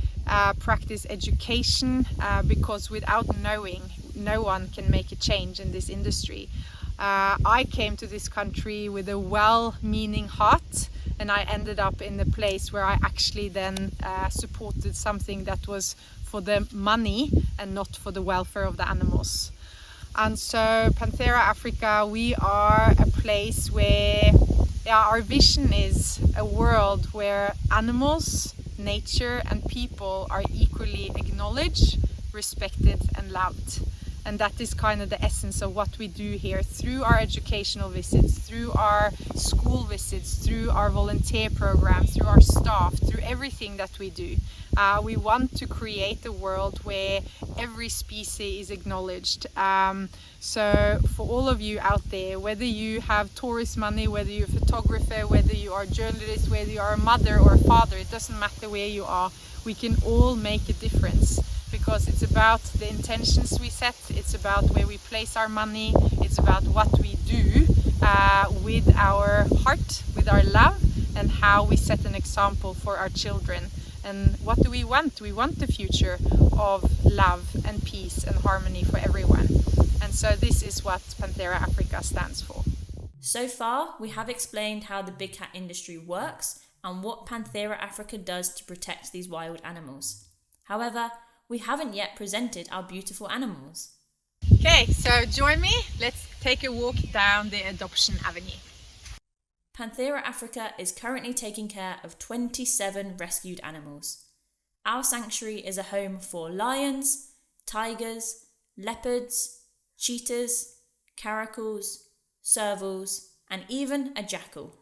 [SPEAKER 9] practice education because without knowing, no one can make a change in this industry. I came to this country with a well-meaning heart, and I ended up in the place where I actually then supported something that was for the money and not for the welfare of the animals. And so Panthera Africa, we are a place where our vision is a world where animals, nature and people are equally acknowledged, respected and loved. And that is kind of the essence of what we do here through our educational visits, through our school visits, through our volunteer program, through our staff, through everything that we do. We want to create a world where every species is acknowledged. So for all of you out there, whether you have tourist money, whether you're a photographer, whether you are a journalist, whether you are a mother or a father, it doesn't matter where you are, we can all make a difference. Because it's about the intentions we set, it's about where we place our money, it's about what we do with our heart, with our love, and how we set an example for our children. And what do we want? We want the future of love and peace and harmony for everyone. And so this is what Panthera Africa stands for.
[SPEAKER 8] So far, we have explained how the big cat industry works and what Panthera Africa does to protect these wild animals. However, we haven't yet presented our beautiful animals.
[SPEAKER 9] Okay, so join me. Let's take a walk down the adoption avenue.
[SPEAKER 8] Panthera Africa is currently taking care of 27 rescued animals. Our sanctuary is a home for lions, tigers, leopards, cheetahs, caracals, servals, and even a jackal.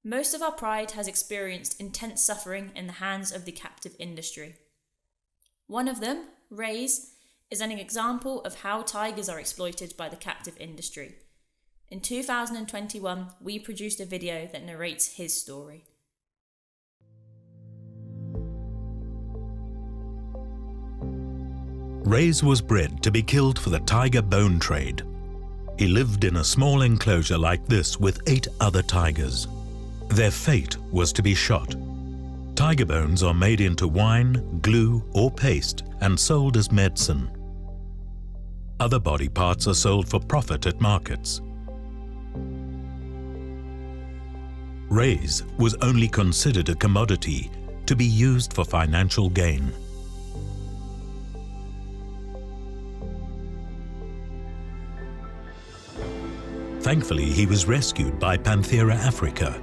[SPEAKER 8] Most of our pride has experienced intense suffering in the hands of the captive industry. One of them, Ray's, is an example of how tigers are exploited by the captive industry. In 2021, we produced a video that narrates his story.
[SPEAKER 10] Ray's was bred to be killed for the tiger bone trade. He lived in a small enclosure like this with 8 other tigers. Their fate was to be shot. Tiger bones are made into wine, glue or paste and sold as medicine. Other body parts are sold for profit at markets. Ray's was only considered a commodity to be used for financial gain. Thankfully, he was rescued by Panthera Africa.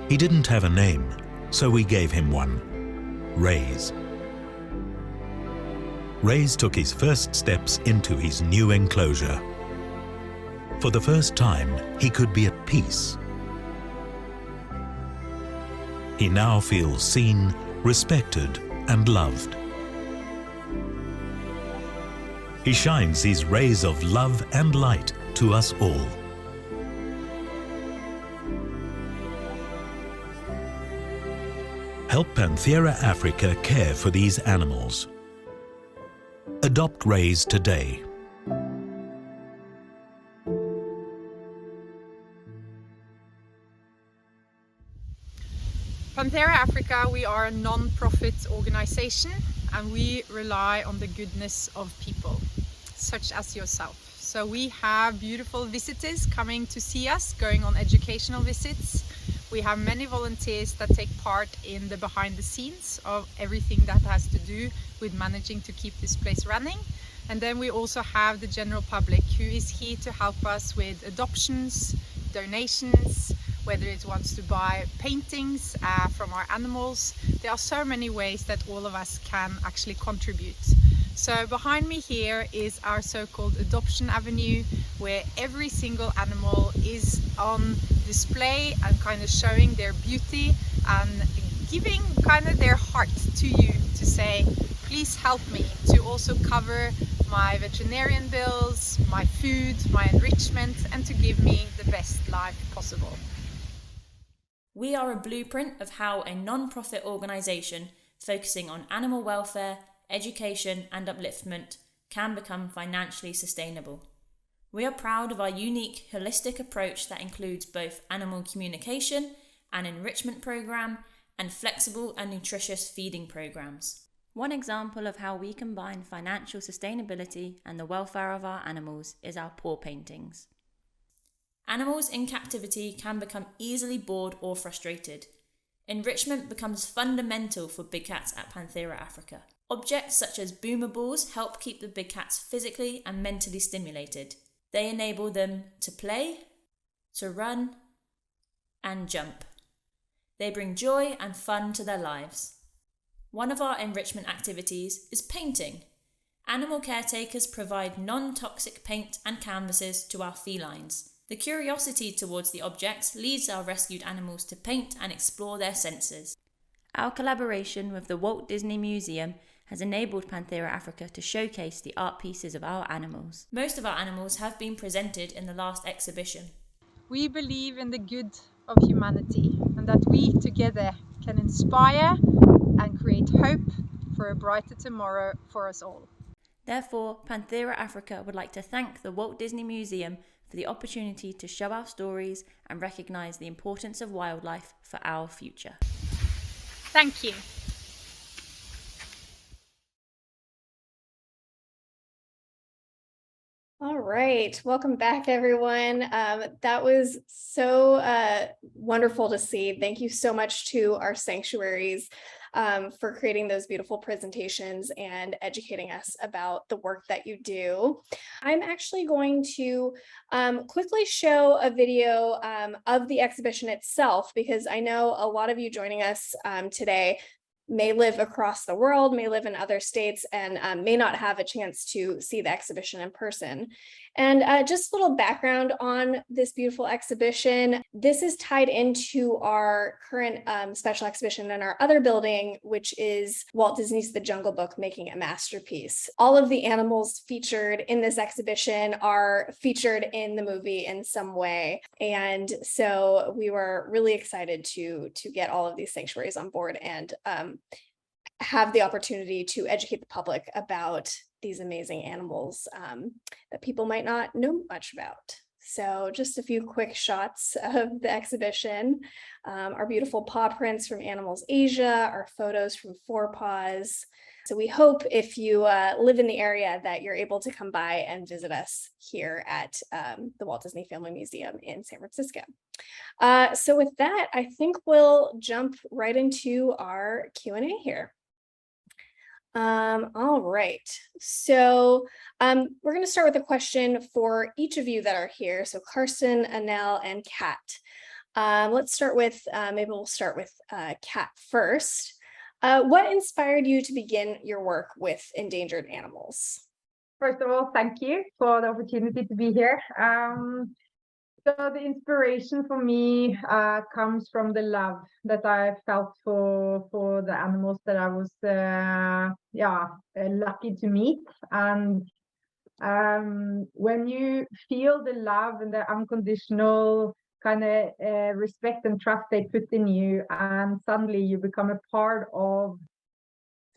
[SPEAKER 10] He didn't have a name, so we gave him one, Ray's. Ray's took his first steps into his new enclosure. For the first time, he could be at peace. He now feels seen, respected, and loved. He shines these rays of love and light to us all. Help Panthera Africa care for these animals. Adopt Ray's today.
[SPEAKER 9] Panthera Africa, we are a non-profit organization and we rely on the goodness of people, such as yourself. So we have beautiful visitors coming to see us, going on educational visits. We have many volunteers that take part in the behind the scenes of everything that has to do with managing to keep this place running. And then we also have the general public who is here to help us with adoptions, donations, whether it wants to buy paintings from our animals. There are so many ways that all of us can actually contribute. So behind me here is our so-called adoption avenue, where every single animal is on display and kind of showing their beauty and giving kind of their heart to you to say, please help me to also cover my veterinarian bills, my food, my enrichment, and to give me the best life possible.
[SPEAKER 8] We are a blueprint of how a non-profit organisation focusing on animal welfare, education and upliftment can become financially sustainable. We are proud of our unique, holistic approach that includes both animal communication and enrichment program and flexible and nutritious feeding programs. One example of how we combine financial sustainability and the welfare of our animals is our paw paintings. Animals in captivity can become easily bored or frustrated. Enrichment becomes fundamental for big cats at Panthera Africa. Objects such as boomer balls help keep the big cats physically and mentally stimulated. They enable them to play, to run, and jump. They bring joy and fun to their lives. One of our enrichment activities is painting. Animal caretakers provide non-toxic paint and canvases to our felines. The curiosity towards the objects leads our rescued animals to paint and explore their senses. Our collaboration with the Walt Disney Museum has enabled Panthera Africa to showcase the art pieces of our animals. Most of our animals have been presented in the last exhibition.
[SPEAKER 9] We believe in the good of humanity and that we together can inspire and create hope for a brighter tomorrow for us all.
[SPEAKER 8] Therefore, Panthera Africa would like to thank the Walt Disney Museum for the opportunity to show our stories and recognise the importance of wildlife for our future.
[SPEAKER 9] Thank you.
[SPEAKER 1] All right, welcome back, everyone. That was so wonderful to see. Thank you so much to our sanctuaries for creating those beautiful presentations and educating us about the work that you do. I'm actually going to quickly show a video of the exhibition itself, because I know a lot of you joining us today may live across the world, may live in other states, and may not have a chance to see the exhibition in person. And just a little background on this beautiful exhibition. This is tied into our current special exhibition in our other building, which is Walt Disney's The Jungle Book, Making a Masterpiece. All of the animals featured in this exhibition are featured in the movie in some way. And so we were really excited to get all of these sanctuaries on board and have the opportunity to educate the public about these amazing animals that people might not know much about. So just a few quick shots of the exhibition. Our beautiful paw prints from Animals Asia, our photos from Four Paws. So we hope if you live in the area that you're able to come by and visit us here at the Walt Disney Family Museum in San Francisco. So with that, I think we'll jump right into our Q&A here. All right, so we're going to start with a question for each of you that are here. So Karsten, Anel, and Kat. Let's start with, maybe we'll start with Kat first. What inspired you to begin your work with endangered animals?
[SPEAKER 11] First of all, thank you for the opportunity to be here. So the inspiration for me comes from the love that I felt for the animals that I was lucky to meet. And when you feel the love and the unconditional kind of respect and trust they put in you, and suddenly you become a part of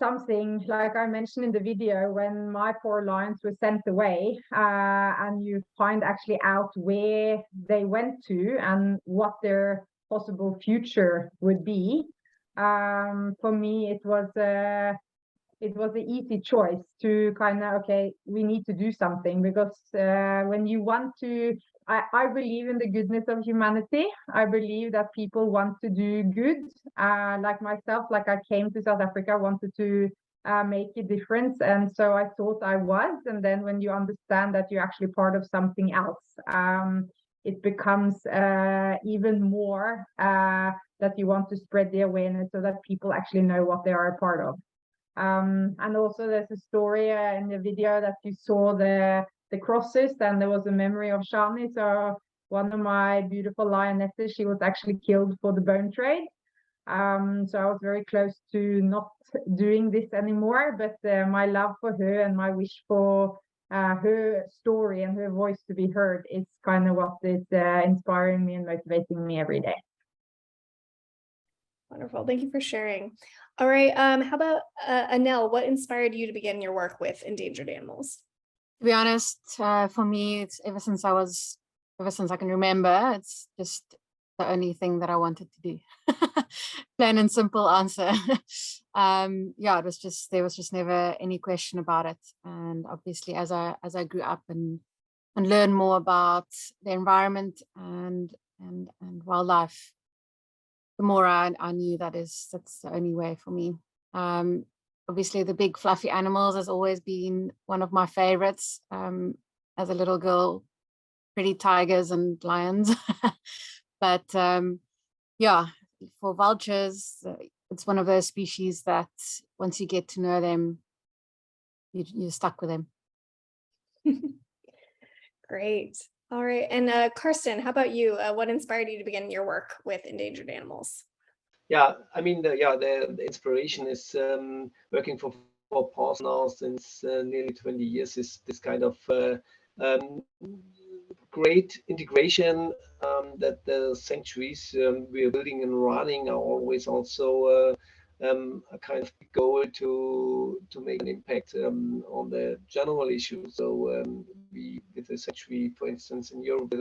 [SPEAKER 11] something, like I mentioned in the video, when my 4 lions were sent away, and you find actually out where they went to and what their possible future would be. for me, it was an easy choice to kind of, okay, we need to do something, because when you want to, I believe in the goodness of humanity. I believe that people want to do good. Like myself, like I came to South Africa, wanted to make a difference. And so I thought I was. And then when you understand that you're actually part of something else, it becomes even more that you want to spread the awareness so that people actually know what they are a part of. And also there's a story in the video that you saw the crosses, and there was a memory of Shani. So one of my beautiful lionesses, she was actually killed for the bone trade. So I was very close to not doing this anymore, but my love for her and my wish for her story and her voice to be heard is kind of what is inspiring me and motivating me every day.
[SPEAKER 1] Wonderful. Thank you for sharing. All right. How about Anel? What inspired you to begin your work with endangered animals?
[SPEAKER 3] To be honest, for me, it's ever since I can remember, it's just the only thing that I wanted to do. Plain and simple answer. Yeah, there was just never any question about it. And obviously, as I grew up and learned more about the environment and wildlife, the more I knew that's the only way for me. Obviously, the big fluffy animals has always been one of my favorites. As a little girl, pretty tigers and lions. But yeah, for vultures, it's one of those species that once you get to know them, you're stuck with them.
[SPEAKER 1] Great. All right. And Karsten, how about you? What inspired you to begin your work with endangered animals?
[SPEAKER 12] Yeah, I mean, the inspiration is working for PAWS now since nearly 20 years. Is this kind of great integration that the sanctuaries we are building and running are always also a kind of goal to make an impact on the general issue. So we, with the sanctuary, for instance, in Europe,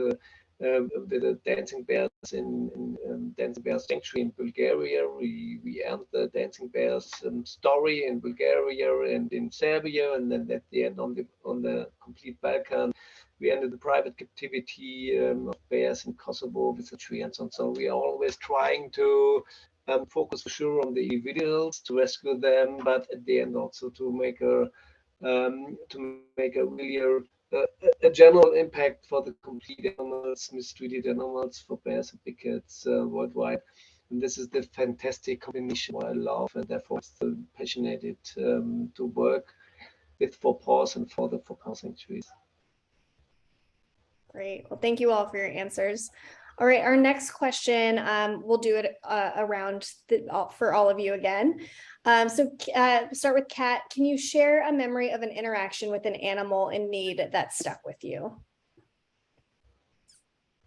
[SPEAKER 12] with the dancing bears in Dancing Bears Sanctuary in Bulgaria. We end the Dancing Bears story in Bulgaria and in Serbia, and then at the end on the complete Balkan, we ended the private captivity of bears in Kosovo with the tree and so on. So we are always trying to focus for sure on the individuals to rescue them, but at the end also to make a really a general impact for the complete animals, mistreated animals, for bears and big cats worldwide. And this is the fantastic combination I love, and therefore I'm still passionate to work with for PAWS and for the PAWS sanctuaries.
[SPEAKER 1] Great. Well, thank you all for your answers. All right, our next question, we'll do it for all of you again. Start with Kat. Can you share a memory of an interaction with an animal in need that stuck with you?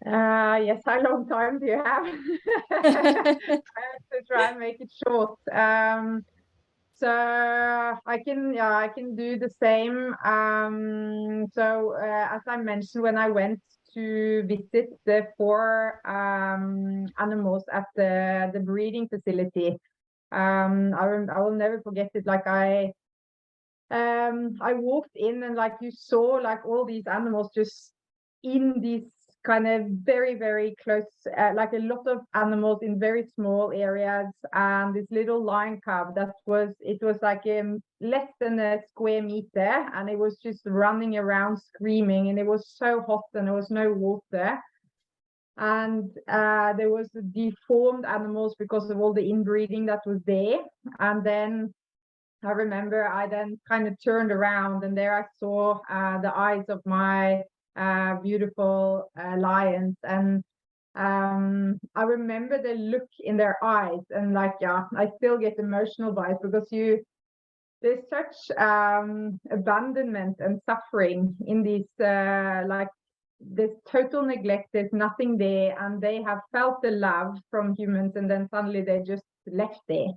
[SPEAKER 11] Yes, how long time do you have? I have to try and make it short. So I can do the same. As I mentioned, when I went to visit the 4 animals at the breeding facility, I will never forget it. Like I walked in, and like you saw, like all these animals just in these kind of very, very close, like a lot of animals in very small areas, and this little lion cub it was like less than a square meter, and it was just running around screaming, and it was so hot and there was no water. And there was deformed animals because of all the inbreeding that was there. And then I remember I then kind of turned around, and there I saw the eyes of my beautiful lions. And I remember the look in their eyes, and like, yeah, I still get emotional by it, because there's such abandonment and suffering in these, like, there's total neglect, there's nothing there, and they have felt the love from humans, and then suddenly they just left there.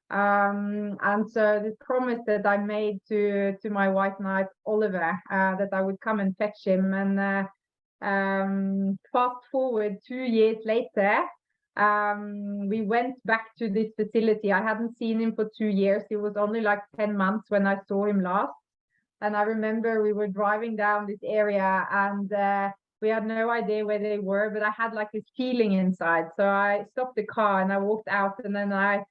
[SPEAKER 11] And so the promise that I made to my white knight Oliver, that I would come and fetch him, and fast forward 2 years later, we went back to this facility. I hadn't seen him for 2 years. It was only like 10 months when I saw him last. And I remember we were driving down this area and we had no idea where they were, but I had like this feeling inside. So I stopped the car and I walked out, and then I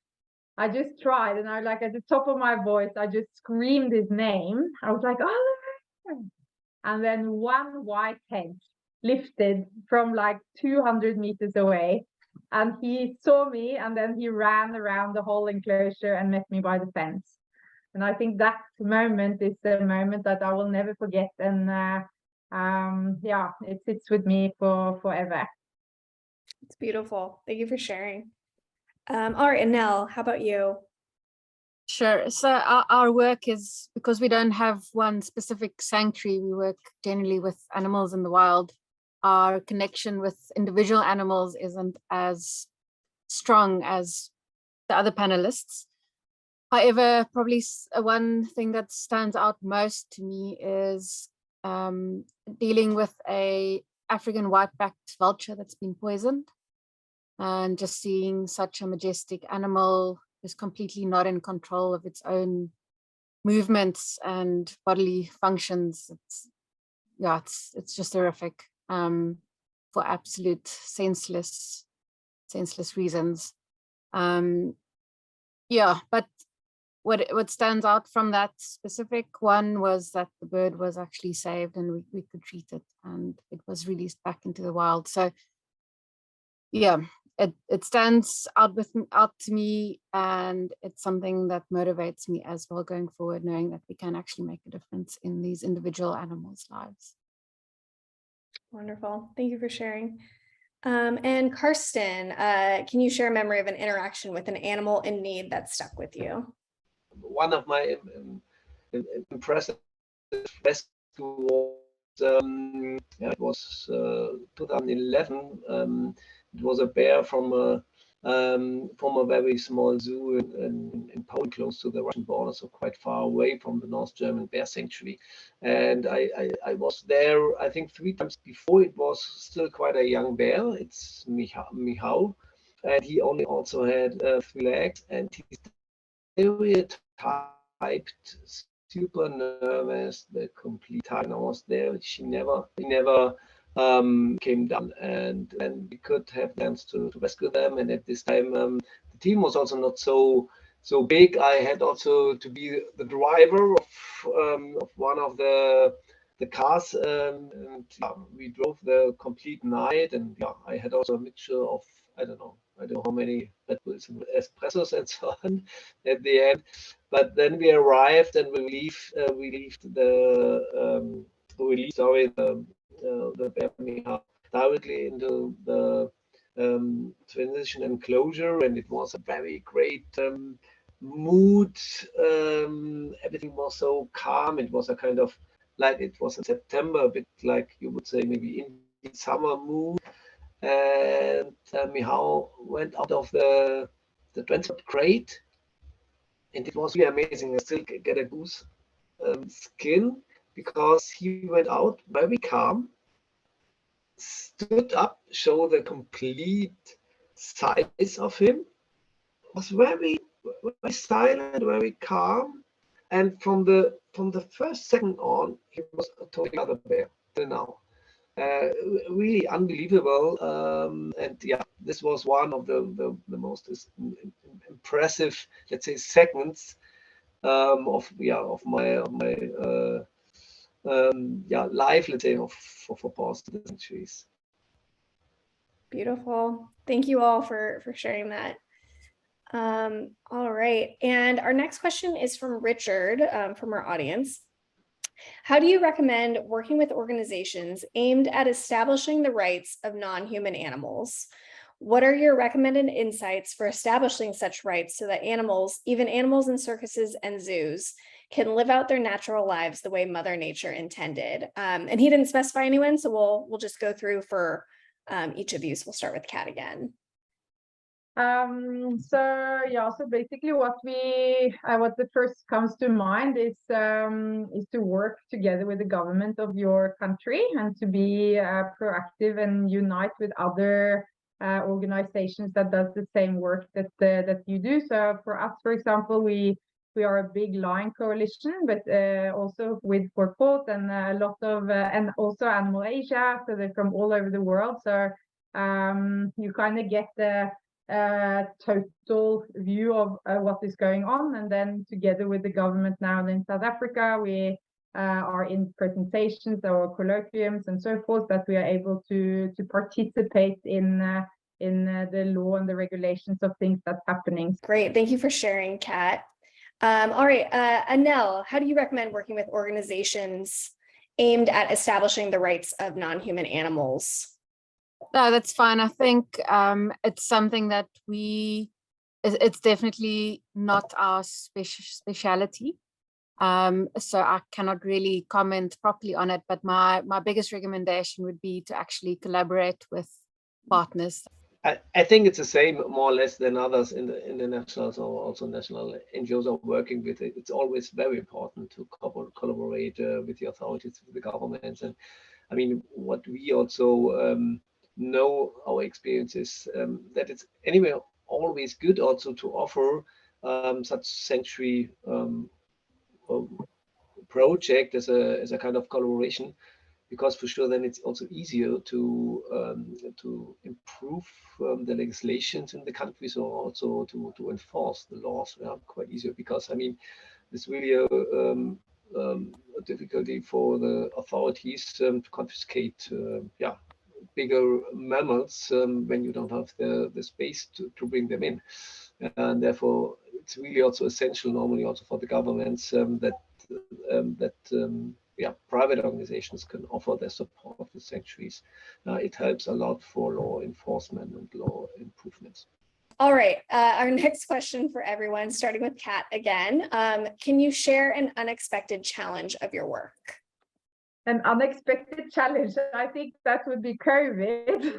[SPEAKER 11] just tried, and I like at the top of my voice, I just screamed his name. I was like, Oliver! And then one white head lifted from like 200 meters away, and he saw me, and then he ran around the whole enclosure and met me by the fence. And I think that moment is the moment that I will never forget. And yeah, it sits with me for forever.
[SPEAKER 1] It's beautiful. Thank you for sharing. All right, and Nell, how about you?
[SPEAKER 3] Sure. So our work is, because we don't have one specific sanctuary, we work generally with animals in the wild. Our connection with individual animals isn't as strong as the other panelists. However, probably one thing that stands out most to me is dealing with a African white-backed vulture that's been poisoned, and just seeing such a majestic animal is completely not in control of its own movements and bodily functions. It's just horrific for absolute senseless reasons. But what stands out from that specific one was that the bird was actually saved, and we could treat it, and it was released back into the wild. So yeah, it stands out to me, and it's something that motivates me as well going forward, knowing that we can actually make a difference in these individual animals' lives.
[SPEAKER 1] Wonderful. Thank you for sharing. And Karsten, can you share a memory of an interaction with an animal in need that stuck with you?
[SPEAKER 12] One of my impressive rescue was, it was 2011. It was a bear from a very small zoo in Poland, close to the Russian border, so quite far away from the North German bear sanctuary. And I was there, I think 3 times before. It was still quite a young bear. It's Michał, and he only also had 3 legs, and he's stereotyped, super nervous the complete time I was there. He never came down, and we could have plans to rescue them. And at this time, the team was also not so big. I had also to be the driver of one of the cars, and we drove the complete night. And I had also a mixture of, I don't know how many Red Bulls and espressos and so on at the end. But then we arrived, and we released the bear directly into the transition enclosure, and it was a very great mood. Everything was so calm. It was a kind of like, it was in September, a bit like you would say maybe in summer mood. And Michał went out of the transport crate, and it was really amazing. I still get a goose skin, because he went out very calm, stood up, show the complete size of him, was very silent, very calm, and from the first second on, he was a totally other bear till now. Really unbelievable, and this was one of the most impressive, let's say, segments of my life, let's say, for past centuries.
[SPEAKER 1] Beautiful. Thank you all for sharing that. All right, and our next question is from Richard, from our audience. How do you recommend working with organizations aimed at establishing the rights of non-human animals? What are your recommended insights for establishing such rights so that animals, even animals in circuses and zoos, can live out their natural lives the way Mother Nature intended? And he didn't specify anyone, so we'll just go through for each of you. So we'll start with Kat again.
[SPEAKER 11] So basically what the first comes to mind is to work together with the government of your country, and to be proactive and unite with other organizations that does the same work that you do. So for us, for example, we are a big lion coalition, but also with Port and a lot of and also Animal Asia, so they're from all over the world. So you kind of get the total view of what is going on, and then together with the government now in South Africa, we are in presentations or colloquiums and so forth, that we are able to participate in the law and the regulations of things that's happening.
[SPEAKER 1] Great, thank you for sharing, Kat. All right, Anel, how do you recommend working with organizations aimed at establishing the rights of non-human animals?
[SPEAKER 3] No, that's fine. I think it's something that it's definitely not our speciality. So I cannot really comment properly on it, but my biggest recommendation would be to actually collaborate with partners.
[SPEAKER 12] I think it's the same more or less than others in the international or also national NGOs are working with it. It's always very important to collaborate with the authorities, with the governments. And I mean, what we also know, our experience is that it's anyway always good also to offer such sanctuary project as a kind of collaboration, because for sure then it's also easier to improve the legislations in the countries, or also to enforce the laws. Quite easier, because I mean it's really a difficulty for the authorities to confiscate bigger mammals when you don't have the space to bring them in, and therefore it's really also essential normally also for the governments that private organizations can offer their support to sanctuaries. It helps a lot for law enforcement and law improvements.
[SPEAKER 1] All right, our next question for everyone, starting with Kat again. Can you share an unexpected challenge of your work?
[SPEAKER 11] An unexpected challenge, I think that would be COVID.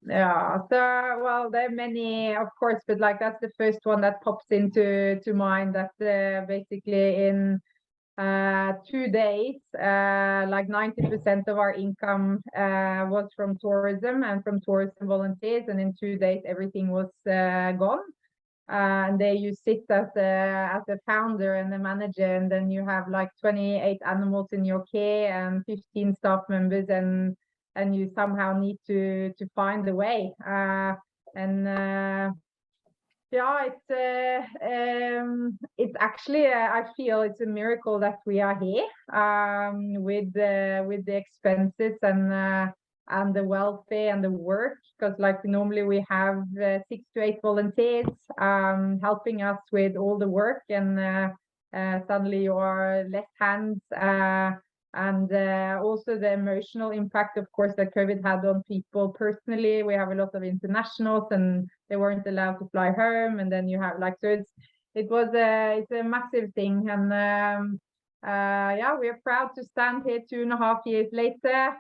[SPEAKER 11] Yeah, so well, there are many, of course, but like that's the first one that pops into mind. That basically in 2 days, like 90% of our income was from tourism and from tourism volunteers, and in 2 days everything was gone. And there you sit as a founder and a manager, and then you have like 28 animals in your care and 15 staff members, and you somehow need to find a way. Yeah, it's actually I feel it's a miracle that we are here with the expenses and the welfare and the work, because like normally we have 6 to 8 volunteers helping us with all the work, and suddenly you are less hands, and also the emotional impact, of course, that COVID had on people personally. We have a lot of internationals, and they weren't allowed to fly home, and then you have like, so it's a massive thing. And yeah, we are proud to stand here 2.5 years later,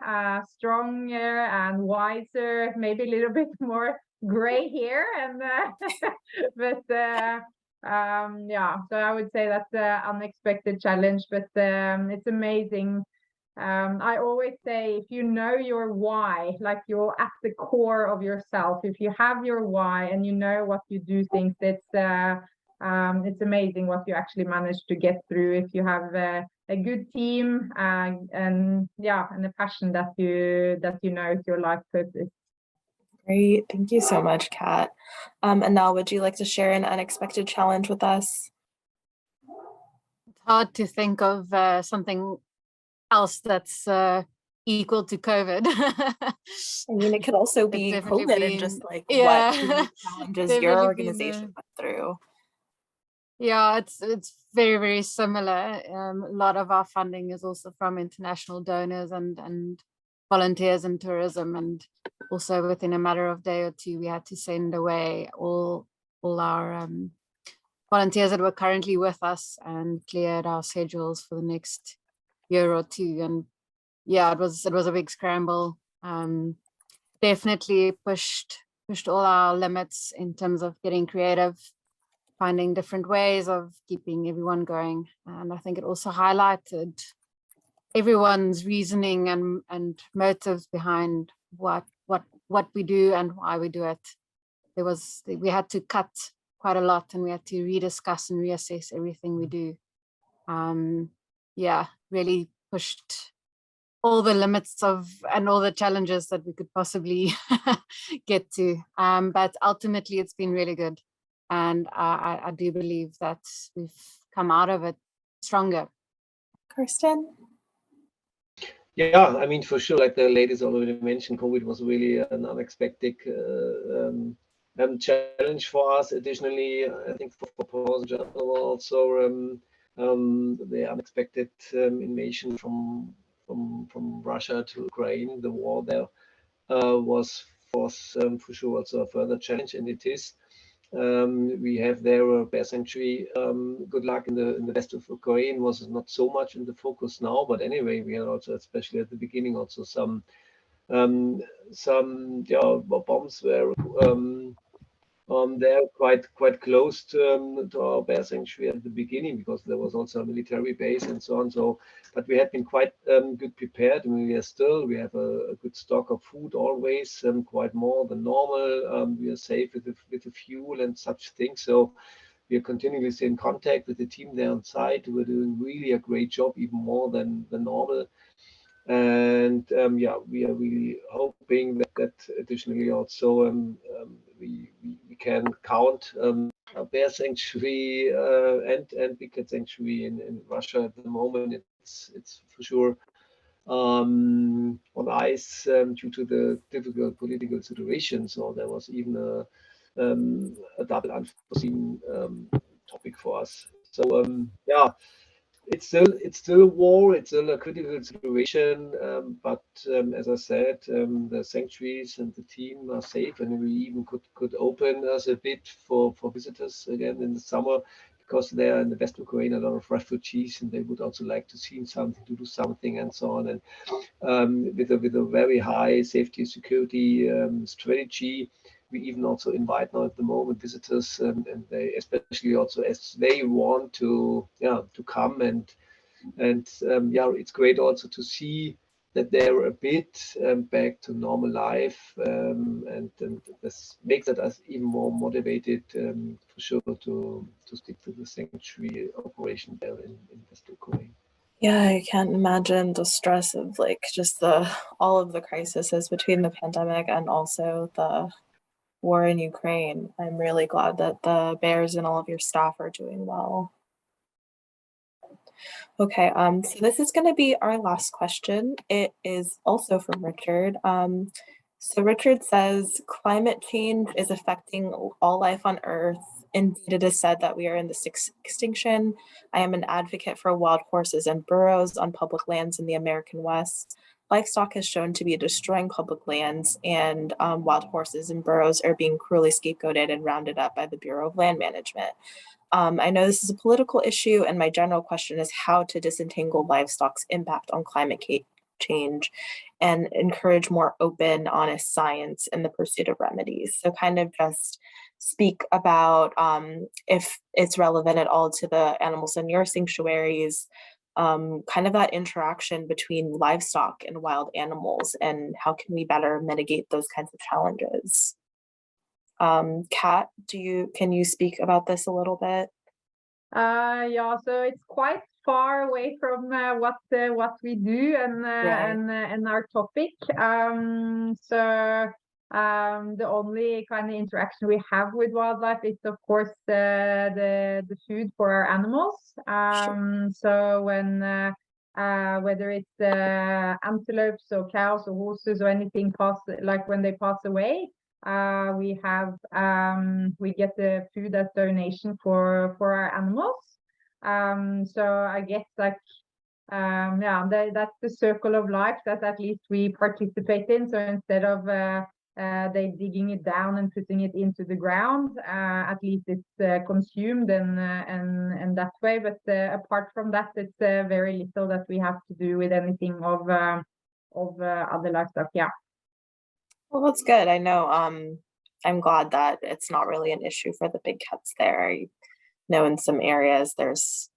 [SPEAKER 11] stronger and wiser, maybe a little bit more gray hair, and but yeah, so I would say that's an unexpected challenge, but it's amazing. I always say, if you know your why, like you're at the core of yourself, if you have your why and you know what you do things, it's amazing what you actually manage to get through if you have a good team, and yeah, and a passion that you know is your life purpose.
[SPEAKER 13] Great, thank you so much, Kat. Anel, would you like to share an unexpected challenge with us?
[SPEAKER 3] It's hard to think of something else that's equal to COVID.
[SPEAKER 13] I mean, it could also be COVID and just like what challenges your organization went through.
[SPEAKER 3] Yeah, it's very, very similar. A lot of our funding is also from international donors and volunteers in tourism, and also within a matter of day or two we had to send away all our volunteers that were currently with us and cleared our schedules for the next year or two. And yeah, it was a big scramble. Definitely pushed all our limits in terms of getting creative, finding different ways of keeping everyone going. And I think it also highlighted everyone's reasoning and motives behind what we do and why we do it. We had to cut quite a lot, and we had to rediscuss and reassess everything we do. Yeah, really pushed all the limits and all the challenges that we could possibly get to. But ultimately, it's been really good. And I do believe that we've come out of it stronger.
[SPEAKER 13] Kirsten?
[SPEAKER 12] Yeah, I mean, for sure, like the ladies already mentioned, COVID was really an unexpected challenge for us. Additionally, I think for Pause in general also the unexpected invasion from Russia to Ukraine, the war there was for sure also a further challenge, and it is. We have there a bear sanctuary. Good luck in the west of Ukraine was not so much in the focus now, but anyway, we had also, especially at the beginning, also some bombs were they're quite close to our bear sanctuary at the beginning, because there was also a military base and so on. So, but we had been quite good prepared. I mean, we have a good stock of food always, quite more than normal. We are safe with the fuel and such things. So we are continuously in contact with the team there on site. We're doing really a great job, even more than normal. And yeah, we are really hoping that additionally also we can count a bear sanctuary and big cat sanctuary in Russia at the moment. It's for sure on ice due to the difficult political situation. So there was even a double unforeseen topic for us. So yeah. It's still a war. It's still a critical situation. But as I said, the sanctuaries and the team are safe, and we even could open us a bit for visitors again in the summer, because there in the West Ukraine a lot of refugees, and they would also like to see something, to do something, and so on. And with a very high safety security strategy. We even also invite now at the moment visitors, and they especially also as they want to come and yeah, it's great also to see that they're a bit back to normal life, and this makes us even more motivated for sure to stick to the sanctuary operation there in West Ukraine.
[SPEAKER 13] Yeah, I can't imagine the stress of like just all of the crises between the pandemic and also the war in Ukraine. I'm really glad that the bears and all of your staff are doing well. Okay, so this is going to be our last question. It is also from Richard. So Richard says, climate change is affecting all life on Earth. Indeed, it is said that we are in this extinction. I am an advocate for wild horses and burros on public lands in the American West. Livestock has shown to be destroying public lands, and wild horses and burros are being cruelly scapegoated and rounded up by the Bureau of Land Management. I know this is a political issue, and my general question is how to disentangle livestock's impact on climate change and encourage more open, honest science in the pursuit of remedies. So kind of just speak about if it's relevant at all to the animals in your sanctuaries, kind of that interaction between livestock and wild animals, and how can we better mitigate those kinds of challenges. Kat, can you speak about this a little bit?
[SPEAKER 11] Yeah, so it's quite far away from what we do and our topic. The only kind of interaction we have with wildlife is, of course, the food for our animals. So when whether it's antelopes or cows or horses or anything when they pass away, we get the food as donation for our animals. So I guess that's the circle of life that at least we participate in. So instead of they digging it down and putting it into the ground, at least it's consumed and that way. But apart from that, it's very little that we have to do with anything of other livestock. Yeah.
[SPEAKER 13] Well, that's good. I know. I'm glad that it's not really an issue for the big cats there. I know in some areas there's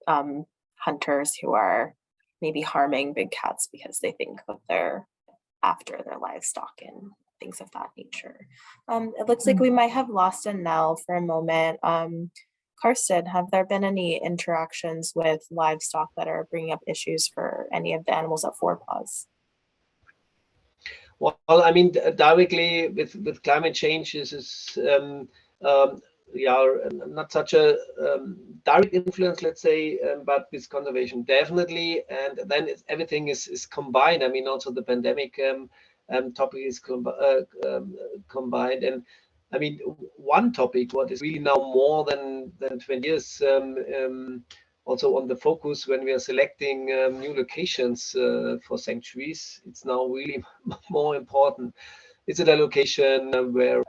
[SPEAKER 13] hunters who are maybe harming big cats because they think that they're after their livestock and things of that nature. It looks like we might have lost Annelle for a moment. Karsten, have there been any interactions with livestock that are bringing up issues for any of the animals at Four Paws?
[SPEAKER 12] Well, I mean, directly with climate change is yeah, not such a direct influence, let's say, but with conservation definitely. And then everything is combined. I mean, also the pandemic topic is combined. And I mean, one topic, what is really now more than 20 years, also on the focus when we are selecting new locations for sanctuaries, it's now really more important. Is it a location where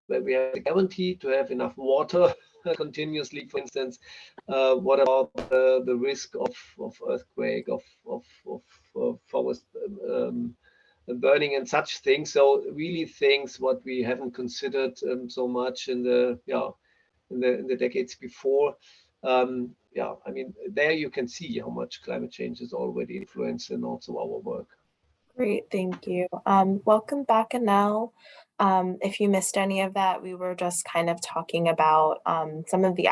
[SPEAKER 12] we have a guarantee to have enough water continuously, for instance? What about the risk of earthquake, of forest burning and such things? So really things what we haven't considered so much in the in the decades before. Yeah, I mean, there you can see how much climate change is already influencing also our work.
[SPEAKER 13] Great, thank you. Welcome back, Annelle. If you missed any of that, we were just kind of talking about some of the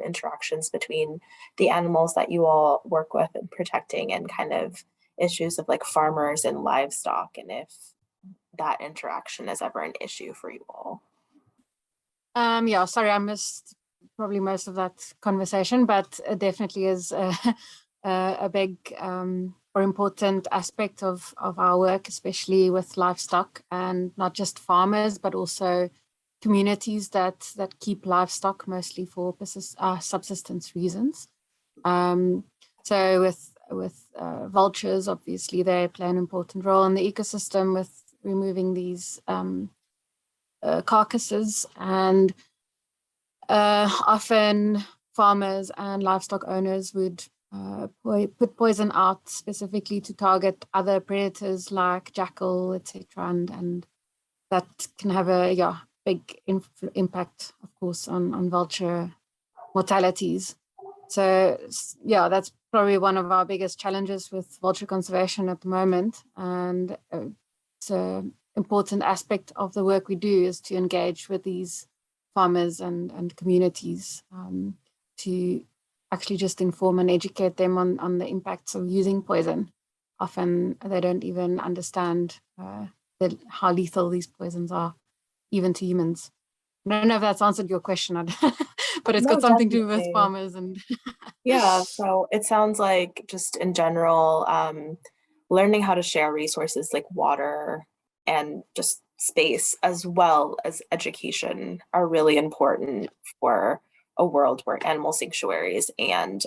[SPEAKER 13] interactions between the animals that you all work with and protecting, and kind of issues of like farmers and livestock, and if that interaction is ever an issue for you all.
[SPEAKER 14] Yeah, sorry, I missed probably most of that conversation, but it definitely is a big or important aspect of our work, especially with livestock, and not just farmers, but also communities that keep livestock mostly for subsistence reasons. So with vultures, obviously they play an important role in the ecosystem with removing these carcasses, and often farmers and livestock owners would put poison out specifically to target other predators like jackal, etc., and that can have a big impact, of course, on vulture mortalities. So yeah, that's probably one of our biggest challenges with vulture conservation at the moment, and it's an important aspect of the work we do is to engage with these farmers and communities to actually just inform and educate them on the impacts of using poison. Often they don't even understand how lethal these poisons are, even to humans. I don't know if that's answered your question, but it's got something to do with farmers and
[SPEAKER 13] yeah, so it sounds like just in general, learning how to share resources like water and just space, as well as education, are really important for a world where animal sanctuaries and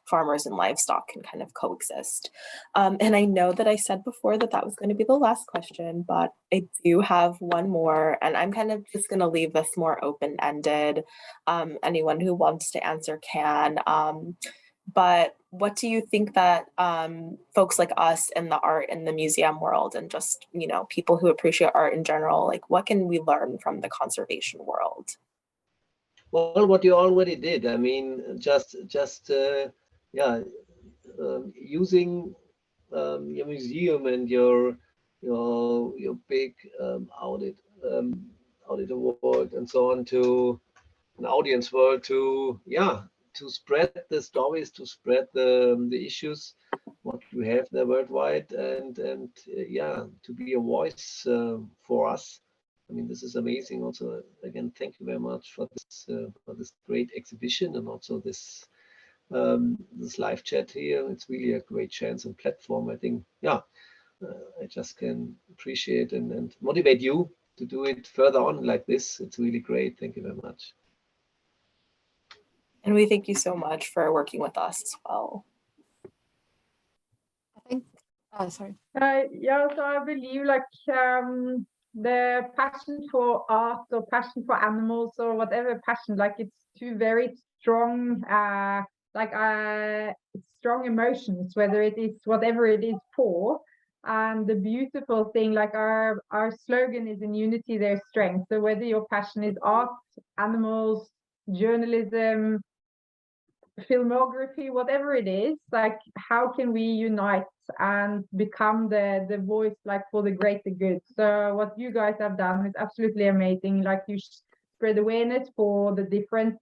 [SPEAKER 13] farmers and livestock can kind of coexist. And I know that I said before that that was going to be the last question, but I do have one more, and I'm kind of just going to leave this more open-ended. Anyone who wants to answer can. But what do you think that folks like us in the art and the museum world, and just, you know, people who appreciate art in general, like what can we learn from the conservation world?
[SPEAKER 12] Well, what you already did, I mean, just yeah, using your museum and your big auditor world and so on to an audience world to spread the stories, to spread the issues what we have there worldwide, and yeah, to be a voice for us. I mean, this is amazing. Also, again, thank you very much for this great exhibition, and also this this live chat here. It's really a great chance and platform. I think, yeah, I just can appreciate and motivate you to do it further on like this. It's really great. Thank you very much.
[SPEAKER 13] And we thank you so much for working with us as well.
[SPEAKER 14] I think, sorry.
[SPEAKER 11] Yeah, so I believe like the passion for art or passion for animals or whatever passion, like it's two very strong, strong emotions, whether it is whatever it is for. And the beautiful thing, like our slogan is in unity, there's strength. So whether your passion is art, animals, journalism, filmography, whatever it is, like how can we unite and become the voice like for the greater good? So what you guys have done is absolutely amazing. Like you spread awareness for the different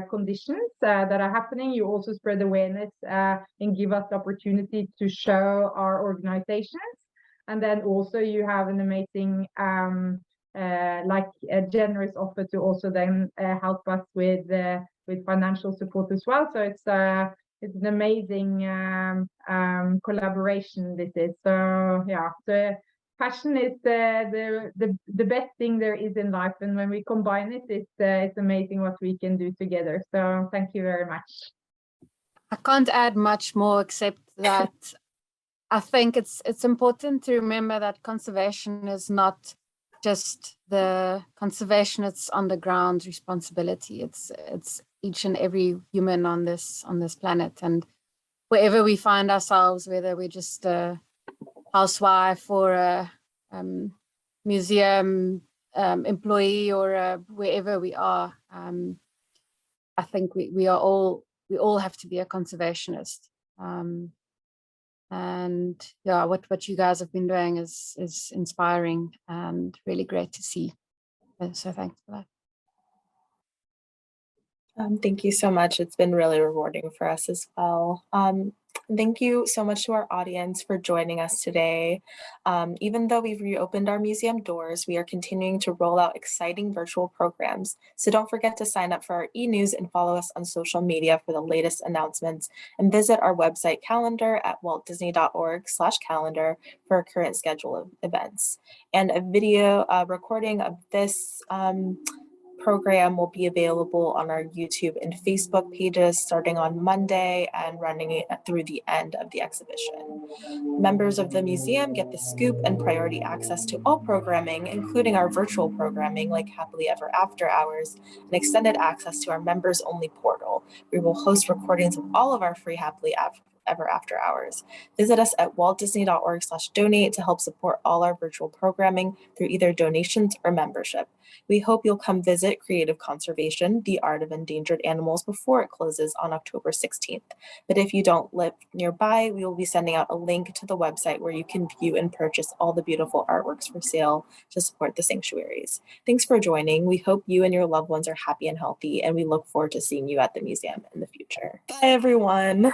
[SPEAKER 11] conditions that are happening. You also spread awareness and give us the opportunity to show our organizations. And then also you have an amazing like a generous offer to also then help us with financial support as well. So it's an amazing collaboration this is. So yeah, the passion is the best thing there is in life, and when we combine it, it's amazing what we can do together. So thank you very much.
[SPEAKER 14] I can't add much more except that I think it's important to remember that conservation is not just the conservationists on the ground responsibility. It's each and every human on this planet, and wherever we find ourselves, whether we're just a housewife or a museum employee or wherever we are, I think we all have to be a conservationist. And yeah, what you guys have been doing is inspiring and really great to see. So thanks for that.
[SPEAKER 13] Thank you so much. It's been really rewarding for us as well. Thank you so much to our audience for joining us today. Even though we've reopened our museum doors, we are continuing to roll out exciting virtual programs. So don't forget to sign up for our e-news and follow us on social media for the latest announcements, and visit our website calendar at waltdisney.org/calendar for a current schedule of events. And a video recording of this program will be available on our YouTube and Facebook pages starting on Monday and running it through the end of the exhibition. Members of the museum get the scoop and priority access to all programming, including our virtual programming like Happily Ever After Hours, and extended access to our members only portal. We will host recordings of all of our free Happily Ever After Hours. Visit us at waltdisney.org/donate to help support all our virtual programming through either donations or membership. We hope you'll come visit Creative Conservation, the Art of Endangered Animals, before it closes on October 16th. But if you don't live nearby, we will be sending out a link to the website where you can view and purchase all the beautiful artworks for sale to support the sanctuaries. Thanks for joining. We hope you and your loved ones are happy and healthy, and we look forward to seeing you at the museum in the future. Bye, everyone.